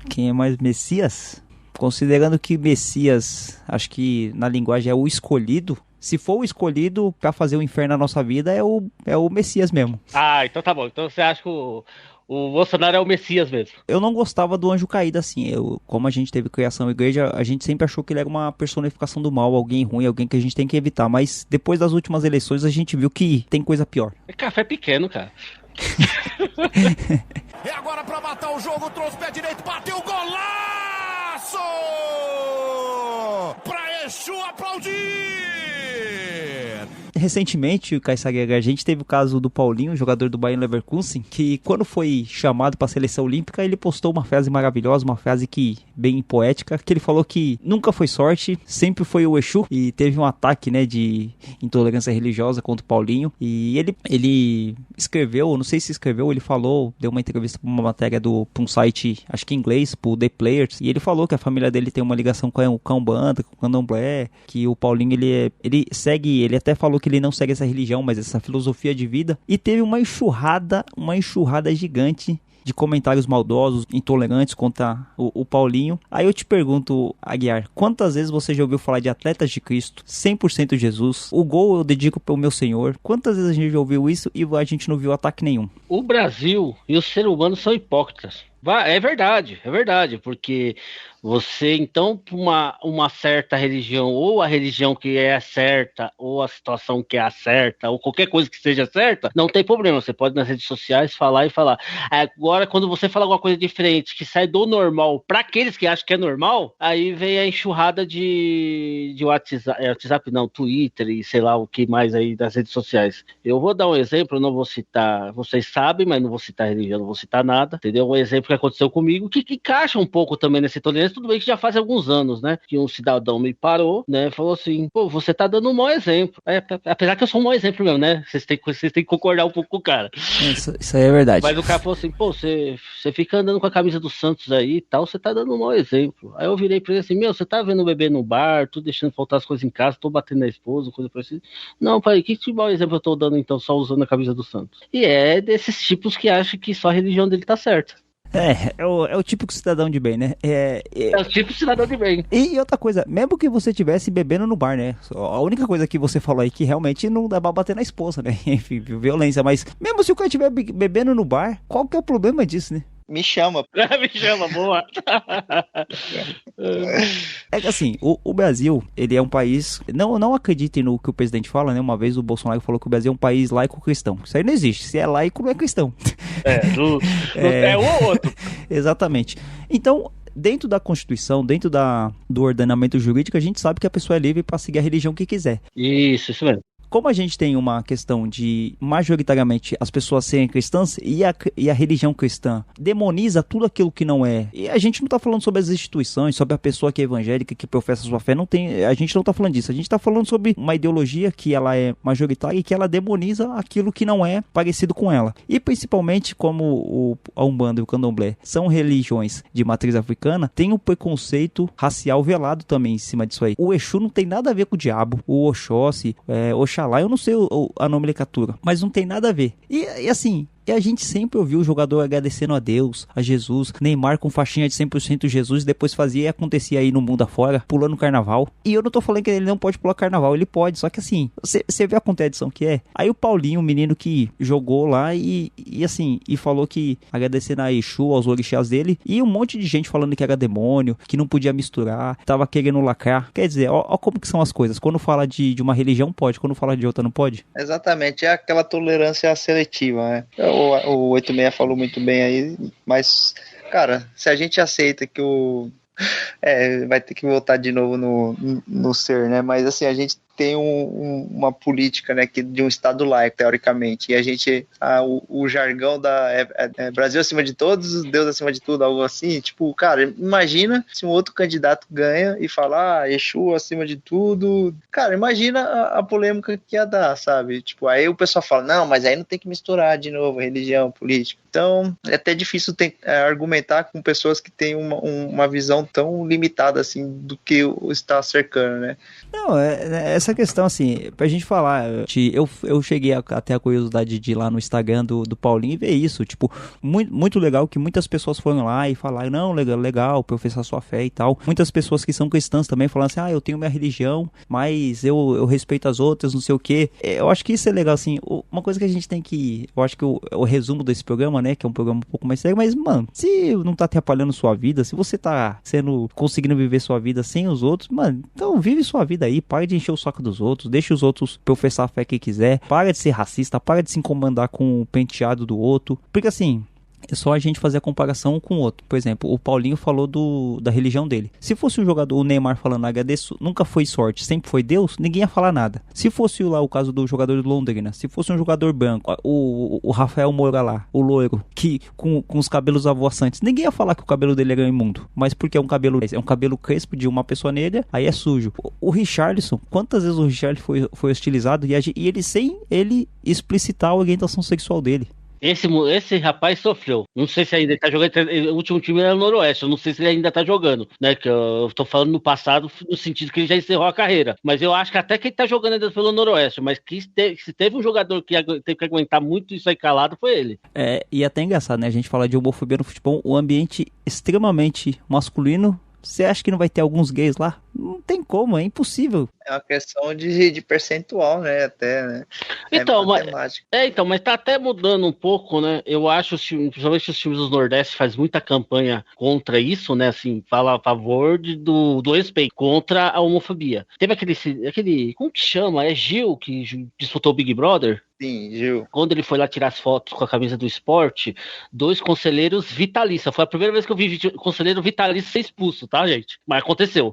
Speaker 2: Quem é mais Messias? Considerando que Messias, acho que na linguagem é o escolhido, se for o escolhido pra fazer o inferno na nossa vida, é o Messias mesmo.
Speaker 3: Ah, então tá bom. Então você acha que o Bolsonaro é o Messias mesmo?
Speaker 2: Eu não gostava do Anjo Caído assim. Como a gente teve criação na igreja, a gente sempre achou que ele era uma personificação do mal, alguém ruim, alguém que a gente tem que evitar. Mas depois das últimas eleições, a gente viu que tem coisa pior.
Speaker 3: É café pequeno, cara.
Speaker 4: E agora pra matar o jogo, trouxe o pé direito, bateu o golaço! Pra Exu aplaudir!
Speaker 2: Recentemente, Caissara, a gente teve o caso do Paulinho, jogador do Bayer Leverkusen, que quando foi chamado para a seleção olímpica, ele postou uma frase maravilhosa, uma frase bem poética, que ele falou que nunca foi sorte, sempre foi o Exu, e teve um ataque, né, de intolerância religiosa contra o Paulinho, e ele escreveu, não sei se escreveu, ele falou, deu uma entrevista para uma matéria para um site, acho que em inglês, pro The Players, e ele falou que a família dele tem uma ligação com a Umbanda, com o Candomblé, que o Paulinho, ele segue, ele até falou que ele não segue essa religião, mas essa filosofia de vida, e teve uma enxurrada gigante de comentários maldosos, intolerantes contra o Paulinho. Aí eu te pergunto, Aguiar, quantas vezes você já ouviu falar de atletas de Cristo, 100% Jesus, o gol eu dedico para o meu Senhor? Quantas vezes a gente já ouviu isso e a gente não viu ataque nenhum?
Speaker 3: O Brasil e o ser humano são hipócritas. É verdade, porque você, então, uma certa religião, ou a religião que é certa, ou a situação que é a certa, ou qualquer coisa que seja certa, não tem problema, você pode nas redes sociais falar. Agora, quando você fala alguma coisa diferente, que sai do normal, para aqueles que acham que é normal, aí vem a enxurrada de WhatsApp não, Twitter e sei lá o que mais aí das redes sociais. Eu vou dar um exemplo, eu não vou citar, vocês sabem, mas não vou citar religião, não vou citar nada, entendeu? Um exemplo que aconteceu comigo, que encaixa um pouco também nessa tolerância, tudo bem que já faz alguns anos, né, que um cidadão me parou, né, falou assim, pô, você tá dando um mau exemplo. Apesar que eu sou um mau exemplo mesmo, né, vocês têm que concordar um pouco com o cara.
Speaker 2: Isso aí é verdade.
Speaker 3: Mas o cara falou assim, pô, você fica andando com a camisa do Santos aí e tal, você tá dando um mau exemplo. Aí eu virei pra ele assim, você tá vendo o bebê no bar, tô deixando faltar as coisas em casa, tô batendo na esposa, coisa parecida. Não, pai, que mau exemplo eu tô dando então, só usando a camisa do Santos? E é desses tipos que acham que só a religião dele tá certa.
Speaker 2: É o típico cidadão de bem, né? É
Speaker 3: o típico cidadão de bem.
Speaker 2: E outra coisa, mesmo que você estivesse bebendo no bar, né? A única coisa que você falou aí que realmente não dá pra bater na esposa, né? Enfim, violência. Mas mesmo se o cara estiver bebendo no bar, qual que é o problema disso, né?
Speaker 1: Me chama.
Speaker 3: Me chama, boa.
Speaker 2: É que assim, o Brasil, ele é um país... Não acreditem no que o presidente fala, né? Uma vez o Bolsonaro falou que o Brasil é um país laico-cristão. Isso aí não existe. Se é laico, não é cristão.
Speaker 3: É um ou outro.
Speaker 2: Exatamente. Então... Dentro da Constituição, dentro do ordenamento jurídico, a gente sabe que a pessoa é livre para seguir a religião que quiser.
Speaker 3: Isso mesmo.
Speaker 2: Como a gente tem uma questão de, majoritariamente, as pessoas serem cristãs e a religião cristã demoniza tudo aquilo que não é. E a gente não está falando sobre as instituições, sobre a pessoa que é evangélica, que professa sua fé, a gente não está falando disso. A gente está falando sobre uma ideologia que ela é majoritária e que ela demoniza aquilo que não é parecido com ela. E principalmente como a Umbanda e o Candomblé são religiões de matriz africana, tem um preconceito racial velado também em cima disso aí. O Exu não tem nada a ver com o diabo, o Oxóssi, Oxalá, eu não sei a nomenclatura, mas não tem nada a ver. E assim... E a gente sempre ouviu o jogador agradecendo a Deus, a Jesus, Neymar com faixinha de 100% Jesus, depois fazia e acontecia aí no mundo afora, pulando carnaval. E eu não tô falando que ele não pode pular carnaval, ele pode, só que assim, você vê a contradição que é. Aí o Paulinho, o menino que jogou lá e falou que agradecendo a Exu, aos orixás dele, e um monte de gente falando que era demônio, que não podia misturar, tava querendo lacrar. Quer dizer, ó como que são as coisas. Quando fala de uma religião pode, quando fala de outra não pode?
Speaker 1: Exatamente, é aquela tolerância seletiva, né? O 86 falou muito bem aí, mas, cara, se a gente aceita que vai ter que voltar de novo no ser, né? Mas assim, a gente tem uma política, né, de um Estado laico, teoricamente, e a gente, o jargão Brasil acima de todos, Deus acima de tudo, algo assim, tipo, cara, imagina se um outro candidato ganha e fala, Exu acima de tudo, cara, imagina a polêmica que ia dar, sabe? Tipo, aí o pessoal fala, não, mas aí não tem que misturar de novo religião, política. Então, é até difícil argumentar com pessoas que têm uma visão tão limitada, assim, do que está cercando, né?
Speaker 2: Não, essa questão, assim, pra gente falar, eu cheguei até a curiosidade de ir lá no Instagram do Paulinho e ver isso, tipo, muito legal que muitas pessoas foram lá e falaram, não, legal, professar sua fé e tal. Muitas pessoas que são cristãs também falando assim, eu tenho minha religião, mas eu respeito as outras, não sei o quê. Eu acho que isso é legal, assim, uma coisa que a gente tem que, eu acho que o resumo desse programa, né, que é um programa um pouco mais sério, mas, mano, se não tá atrapalhando sua vida, se você tá conseguindo viver sua vida sem os outros, mano, então vive sua vida aí, para de encher o saco dos outros, deixa os outros professar a fé que quiser, para de ser racista, para de se incomodar com o penteado do outro, porque assim, é só a gente fazer a comparação com o outro. Por exemplo, o Paulinho falou da religião dele. Se fosse um jogador, o Neymar falando, agradeço, nunca foi sorte, sempre foi Deus, ninguém ia falar nada. Se fosse lá o caso do jogador do Londrina, se fosse um jogador branco, o Rafael Moura lá, o loiro, que com os cabelos avoaçantes, ninguém ia falar que o cabelo dele era imundo. Mas porque é um cabelo crespo de uma pessoa negra, aí é sujo. O Richarlison, quantas vezes o Richarlison foi hostilizado e ele sem ele explicitar a orientação sexual dele?
Speaker 3: Esse rapaz sofreu. Não sei se ainda ele tá jogando. O último time era o Noroeste. Eu não sei se ele ainda tá jogando, né? Que eu tô falando no passado, no sentido que ele já encerrou a carreira. Mas eu acho que até que ele tá jogando ainda pelo Noroeste. Mas se teve um jogador que teve que aguentar muito isso aí calado, foi ele.
Speaker 2: E até engraçado, né? A gente fala de homofobia no futebol, um ambiente extremamente masculino. Você acha que não vai ter alguns gays lá? Não tem como, é impossível.
Speaker 1: É uma questão de percentual, né? Até, né?
Speaker 3: Então, mas tá até mudando um pouco, né? Eu acho, principalmente os times do Nordeste fazem muita campanha contra isso, né? Assim, fala a favor do respeito, contra a homofobia. Teve aquele, como que chama? É Gil, que disputou o Big Brother?
Speaker 1: Sim, Gil.
Speaker 3: Quando ele foi lá tirar as fotos com a camisa do esporte, 2 conselheiros vitalistas. Foi a primeira vez que eu vi conselheiro vitalício ser expulso, tá, gente? Mas aconteceu.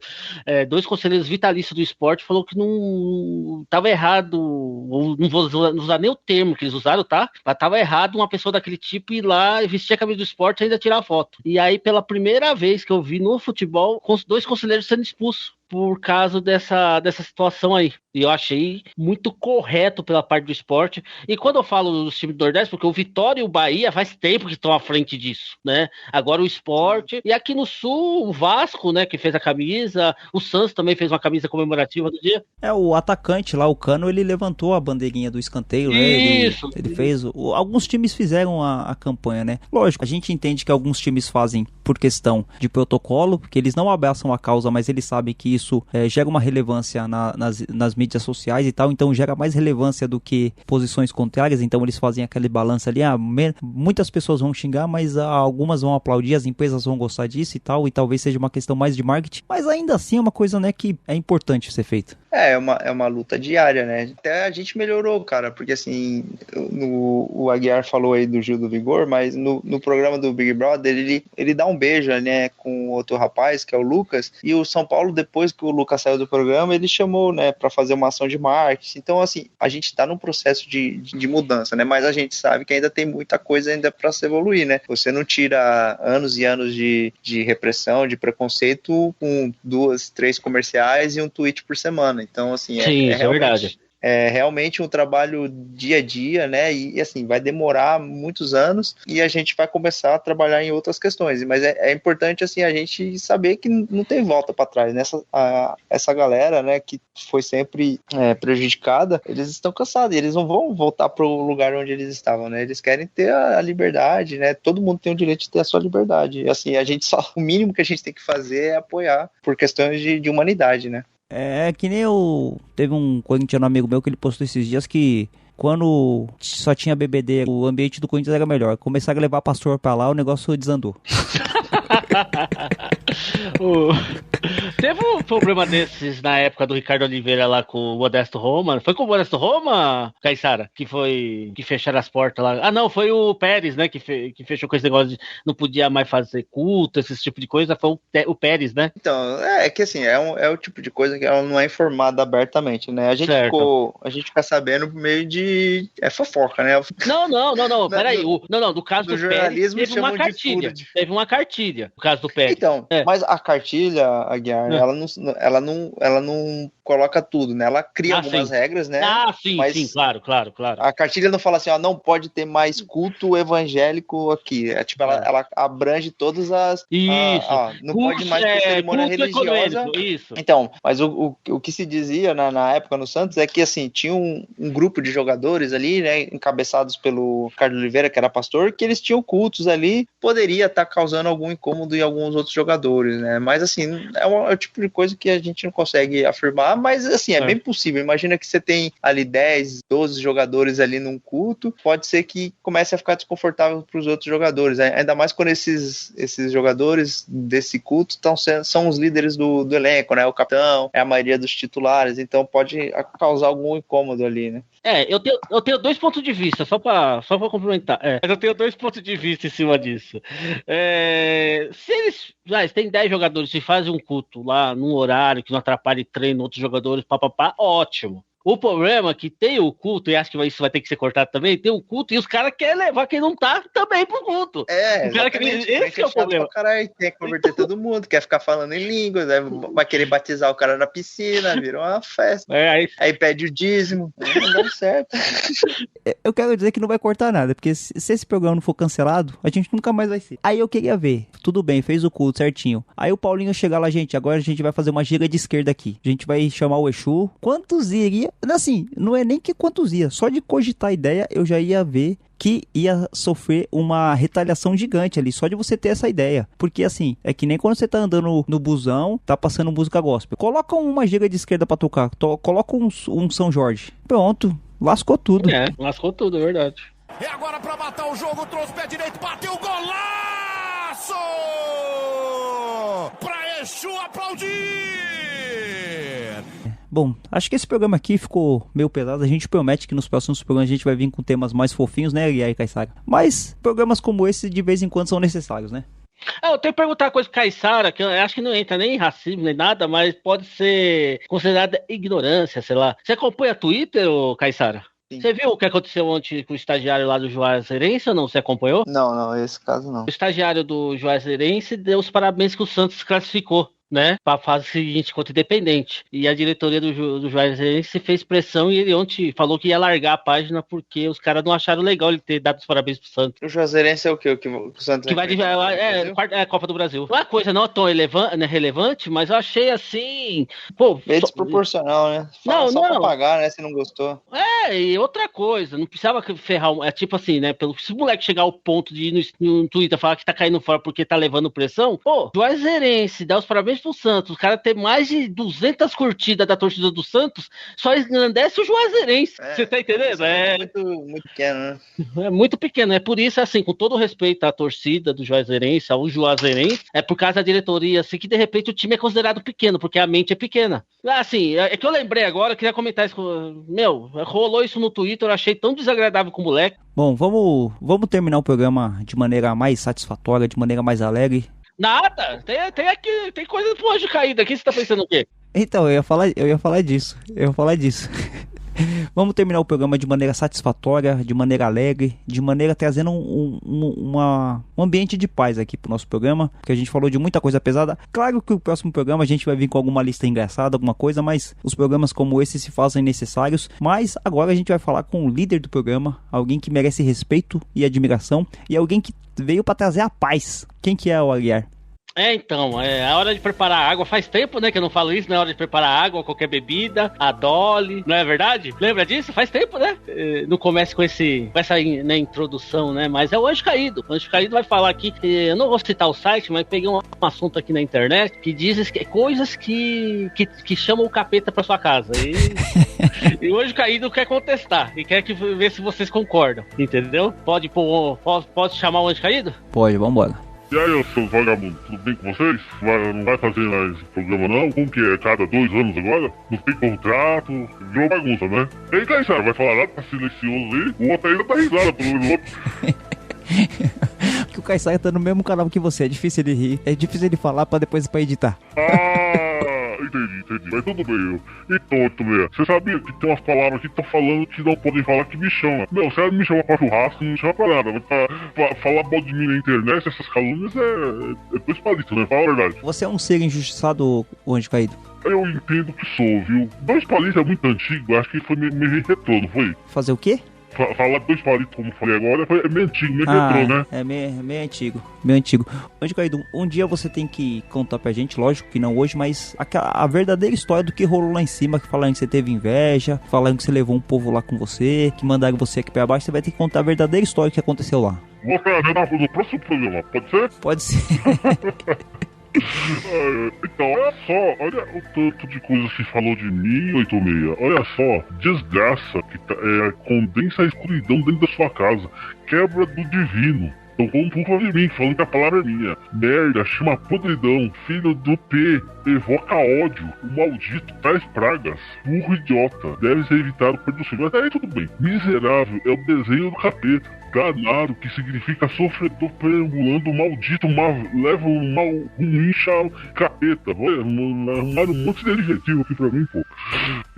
Speaker 3: 2 conselheiros vitalistas do esporte falou que não tava errado, ou não vou usar nem o termo que eles usaram, tá? Mas tava errado uma pessoa daquele tipo ir lá vestir a camisa do esporte e ainda tirar a foto. E aí, pela primeira vez que eu vi no futebol, 2 conselheiros sendo expulsos por causa dessa situação aí. E eu achei muito correto pela parte do esporte. E quando eu falo dos times do Nordeste, porque o Vitória e o Bahia faz tempo que estão à frente disso, né? Agora o esporte. E aqui no Sul, o Vasco, né, que fez a camisa. O Santos também fez uma camisa comemorativa do dia.
Speaker 2: O atacante lá, o Cano, ele levantou a bandeirinha do escanteio, né? Ele fez. Alguns times fizeram a campanha, né? Lógico, a gente entende que alguns times fazem por questão de protocolo, porque eles não abraçam a causa, mas eles sabem que isso gera uma relevância nas mídias sociais e tal, então gera mais relevância do que posições contrárias, então eles fazem aquele balanço ali, muitas pessoas vão xingar, mas algumas vão aplaudir, as empresas vão gostar disso e tal, e talvez seja uma questão mais de marketing, mas ainda assim é uma coisa, né, que é importante ser feita.
Speaker 1: É uma luta diária, né? Até a gente melhorou, cara, porque assim, o Aguiar falou aí do Gil do Vigor, mas no programa do Big Brother, ele dá um beijo, né, com outro rapaz, que é o Lucas, e o São Paulo, depois que o Lucas saiu do programa, ele chamou, né, pra fazer uma ação de marketing. Então, assim, a gente tá num processo de mudança, né, mas a gente sabe que ainda tem muita coisa ainda pra se evoluir, né? Você não tira anos e anos de repressão, de preconceito com 2, 3 comerciais e um tweet por semana. Então, assim,
Speaker 3: Sim, é verdade.
Speaker 1: É realmente um trabalho dia a dia, né, e assim, vai demorar muitos anos e a gente vai começar a trabalhar em outras questões, mas é importante, assim, a gente saber que não tem volta para trás, né, essa galera, né, que foi sempre prejudicada, eles estão cansados, eles não vão voltar para o lugar onde eles estavam, né, eles querem ter a liberdade, né, todo mundo tem o direito de ter a sua liberdade, e assim, o mínimo que a gente tem que fazer é apoiar por questões de humanidade, né.
Speaker 2: É que nem teve um corintiano amigo meu que ele postou esses dias que quando só tinha BBD, o ambiente do Corinthians era melhor. Começaram a levar pastor pra lá, o negócio desandou.
Speaker 3: Teve um problema desses na época do Ricardo Oliveira lá com o Modesto Roma. Foi com o Modesto Roma, Caissara? Que fecharam as portas lá. Ah, não, foi o Pérez, né? Que fechou com esse negócio de não podia mais fazer culto, esse tipo de coisa. Foi o Pérez, né?
Speaker 1: Então, é que assim, é o tipo de coisa que ela não é informada abertamente, né? A gente fica sabendo por meio de. É fofoca, né?
Speaker 3: Não, peraí. No caso do Pérez, teve uma cartilha. Teve uma cartilha, no caso do Pérez.
Speaker 1: Então, mas a cartilha, Aguiar, ela não coloca tudo, né? Ela cria algumas regras, né?
Speaker 3: Sim, claro.
Speaker 1: A cartilha não fala assim, não pode ter mais culto evangélico aqui. Ela abrange todas as...
Speaker 3: Isso.
Speaker 1: Não pode mais ter cerimônia religiosa.
Speaker 3: Isso.
Speaker 1: Então, mas o que se dizia na época no Santos é que, assim, tinha um grupo de jogadores ali, né, encabeçados pelo Ricardo Oliveira, que era pastor, que eles tinham cultos ali, poderia estar causando algum incômodo em alguns outros jogadores, né? Mas, assim, é o tipo de coisa que a gente não consegue afirmar, mas, assim, é bem possível. Imagina que você tem ali 10, 12 jogadores ali num culto, pode ser que comece a ficar desconfortável para os outros jogadores, né? Ainda mais quando esses jogadores desse culto são os líderes do elenco, né? O capitão, é a maioria dos titulares, então pode causar algum incômodo ali, né?
Speaker 3: Eu tenho 2 pontos de vista, só pra complementar. Eu tenho 2 pontos de vista em cima disso. Se eles têm 10 jogadores e fazem um culto lá num horário que não atrapalhe treino, outros jogadores, ótimo. O problema é que tem o culto, e acho que isso vai ter que ser cortado também, tem o culto e os caras querem levar quem não tá também pro culto. Esse é o problema.
Speaker 1: Caralho, tem que converter todo mundo, quer ficar falando em línguas, vai querer batizar o cara na piscina, virou uma festa. Aí pede o dízimo, não dá certo.
Speaker 2: Eu quero dizer que não vai cortar nada, porque se esse programa não for cancelado, a gente nunca mais vai ser. Aí eu queria ver, tudo bem, fez o culto certinho. Aí o Paulinho chegar lá, gente, agora a gente vai fazer uma giga de esquerda aqui. A gente vai chamar o Exu. Quantos iria que, assim, não é nem que quantos ia, só de cogitar a ideia eu já ia ver que ia sofrer uma retaliação gigante ali, só de você ter essa ideia. Porque assim, é que nem quando você tá andando no busão, tá passando música gospel. Coloca uma giga de esquerda pra tocar, coloca um São Jorge. Pronto, lascou tudo.
Speaker 3: Lascou tudo, é verdade.
Speaker 4: E agora pra matar o jogo, trouxe o pé direito, bateu o golaço! Pra Exu aplaudir!
Speaker 2: Bom, acho que esse programa aqui ficou meio pesado. A gente promete que nos próximos programas a gente vai vir com temas mais fofinhos, né, Guiar e Caissara? Mas programas como esse de vez em quando são necessários, né?
Speaker 3: Eu tenho que perguntar uma coisa pro Caissara, que eu acho que não entra nem em racismo nem nada, mas pode ser considerada ignorância, sei lá. Você acompanha Twitter, ô Caissara?
Speaker 1: Sim.
Speaker 3: Você viu o que aconteceu ontem com o estagiário lá do Juazeirense ou não? Você acompanhou?
Speaker 1: Não, esse caso não.
Speaker 3: O estagiário do Juazeirense deu os parabéns que o Santos classificou, né, para a fase seguinte contra o Independente. E a diretoria do Juazeirense fez pressão e ele ontem falou que ia largar a página porque os caras não acharam legal ele ter dado os parabéns pro Santos.
Speaker 1: O Juazeirense é o quê? O Santos
Speaker 3: que vai a Copa do Brasil. Não é uma coisa não tão relevante, mas eu achei assim, pô,
Speaker 1: meio desproporcional, né? Fala só pra pagar, né, se não gostou.
Speaker 3: E outra coisa, não precisava ferrar, tipo assim, né, se o moleque chegar ao ponto de ir no Twitter falar que tá caindo fora porque tá levando pressão, pô, Juazeirense, dá os parabéns pro Santos, o cara ter mais de 200 curtidas da torcida do Santos, só engrandece o Juazeirense. Você tá entendendo?
Speaker 1: É muito pequeno, né?
Speaker 3: É muito pequeno, é por isso, assim, com todo o respeito à torcida do Juazeirense, ao Juazeirense, é por causa da diretoria, assim, que de repente o time é considerado pequeno, porque a mente é pequena. Assim, é que eu lembrei agora, eu queria comentar isso, rolou isso no Twitter, eu achei tão desagradável com o moleque.
Speaker 2: Bom, vamos terminar o programa de maneira mais satisfatória, de maneira mais alegre.
Speaker 3: Nada, tem coisa pro anjo caído aqui, você tá pensando o quê?
Speaker 2: Então, eu ia falar disso. Vamos terminar o programa de maneira satisfatória, de maneira alegre, de maneira trazendo um ambiente de paz aqui pro nosso programa, porque a gente falou de muita coisa pesada. Claro que o próximo programa a gente vai vir com alguma lista engraçada, alguma coisa, mas os programas como esse se fazem necessários. Mas agora a gente vai falar com o líder do programa, alguém que merece respeito e admiração, e alguém que veio para trazer a paz. Quem que é o Aguiar?
Speaker 3: Então, a hora de preparar água, faz tempo, né, que eu não falo isso, na hora de preparar água, qualquer bebida, a Dolly, não é verdade? Lembra disso? Faz tempo, né? Não começa com essa introdução, né, mas é o Anjo Caído. O Anjo Caído vai falar aqui, eu não vou citar o site, mas peguei um assunto aqui na internet, que diz coisas que chamam o capeta pra sua casa. E o Anjo Caído quer contestar, e quer ver se vocês concordam, entendeu? Pode chamar o Anjo Caído?
Speaker 2: Pode, vambora.
Speaker 5: E aí, seus vagabundos, tudo bem com vocês? Não vai fazer mais programa não? Como que é? Cada 2 anos agora? Não tem contrato? Virou bagunça, né? Ei, Caissara, vai falar nada? Tá silencioso aí? O outro ainda tá risada pelo outro.
Speaker 2: Porque o Caissara tá no mesmo canal que você, é difícil ele rir. É difícil ele falar pra depois editar.
Speaker 5: Entendi, mas tudo bem. Então, também, você sabia que tem umas palavras que estão falando que não podem falar que me chama? Não, você me chama pra churrasco, não me chama pra nada. Mas pra falar mal de mim na internet, essas calúnias é dois palitos, né? Fala a verdade.
Speaker 2: Você é um ser injustiçado, o Anjo Caído?
Speaker 5: Eu entendo que sou, viu? 2 palitos é muito antigo, acho que foi meio retrô, não foi?
Speaker 2: Fazer o quê?
Speaker 5: Falar 2 palitos, como falei agora, é meio antigo, meio retrô, né?
Speaker 2: É meio antigo. Anjo Caído, um dia você tem que contar pra gente, lógico que não hoje, mas a verdadeira história do que rolou lá em cima, que falaram que você teve inveja, falaram que você levou um povo lá com você, que mandaram você aqui pra baixo, você vai ter que contar a verdadeira história que aconteceu lá.
Speaker 5: Vou fazer no próximo programa, pode ser?
Speaker 2: Pode ser.
Speaker 5: Então, olha o tanto de coisas que falou de mim, 86. Olha só, desgraça, condensa a escuridão dentro da sua casa, quebra do divino. Tocou um pouco de mim, falando que a palavra é minha. Merda, chama podridão, filho do P, evoca ódio, o maldito traz pragas, burro idiota, deve ser evitado por do Mas aí tudo bem. Miserável é o desenho do capeta. Ganaro, que significa sofredor perambulando, maldito, leva um mal ruim, capeta. Arrumaram um monte de adjetivo aqui pra mim, pô.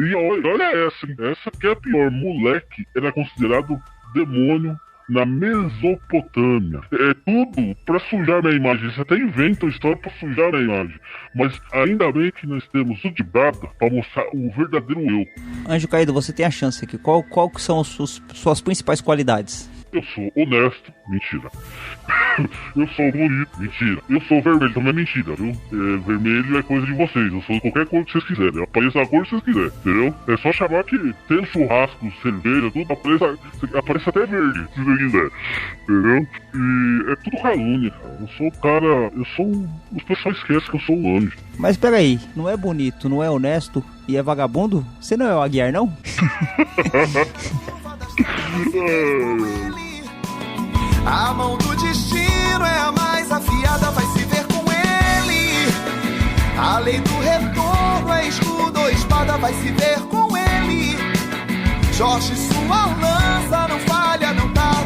Speaker 5: E olha essa, hein? Essa que é a pior. Moleque era considerado demônio na Mesopotâmia. É tudo pra sujar minha imagem. Você até inventa uma história pra sujar minha imagem. Mas ainda bem que nós temos o de Brada pra mostrar o verdadeiro eu.
Speaker 2: Anjo Caído, você tem a chance aqui. Qual que são suas principais qualidades?
Speaker 5: Eu sou honesto, mentira. Eu sou bonito, mentira. Eu sou vermelho, também é mentira, viu? Vermelho é coisa de vocês, eu sou qualquer cor que vocês quiserem. Apareça a cor que vocês quiserem, entendeu? É só chamar que tem churrasco, cerveja, tudo, aparece até verde, se você quiser, entendeu? E é tudo calúnia, cara. Eu sou o cara, os pessoal esquecem que eu sou um anjo.
Speaker 2: Mas peraí, não é bonito, não é honesto e é vagabundo? Você não é o Aguiar, não?
Speaker 6: A mão do destino é a mais afiada, vai se ver com ele. A lei do retorno é escudo ou espada, vai se ver com ele. Jorge, sua lança não falha, não tarda,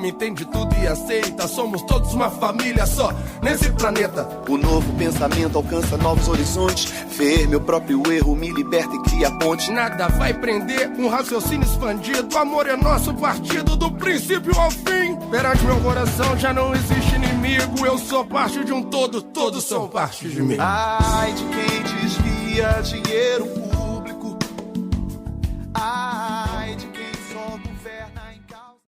Speaker 4: entende tudo e aceita, somos todos uma família só nesse planeta.
Speaker 6: O novo pensamento alcança novos horizontes. Ver meu próprio erro me liberta e cria pontes.
Speaker 4: Nada vai prender um raciocínio expandido. O amor é nosso partido do princípio ao fim. Perante meu coração já não existe inimigo. Eu sou parte de um todo, todos são parte de mim.
Speaker 6: Ai de quem desvia dinheiro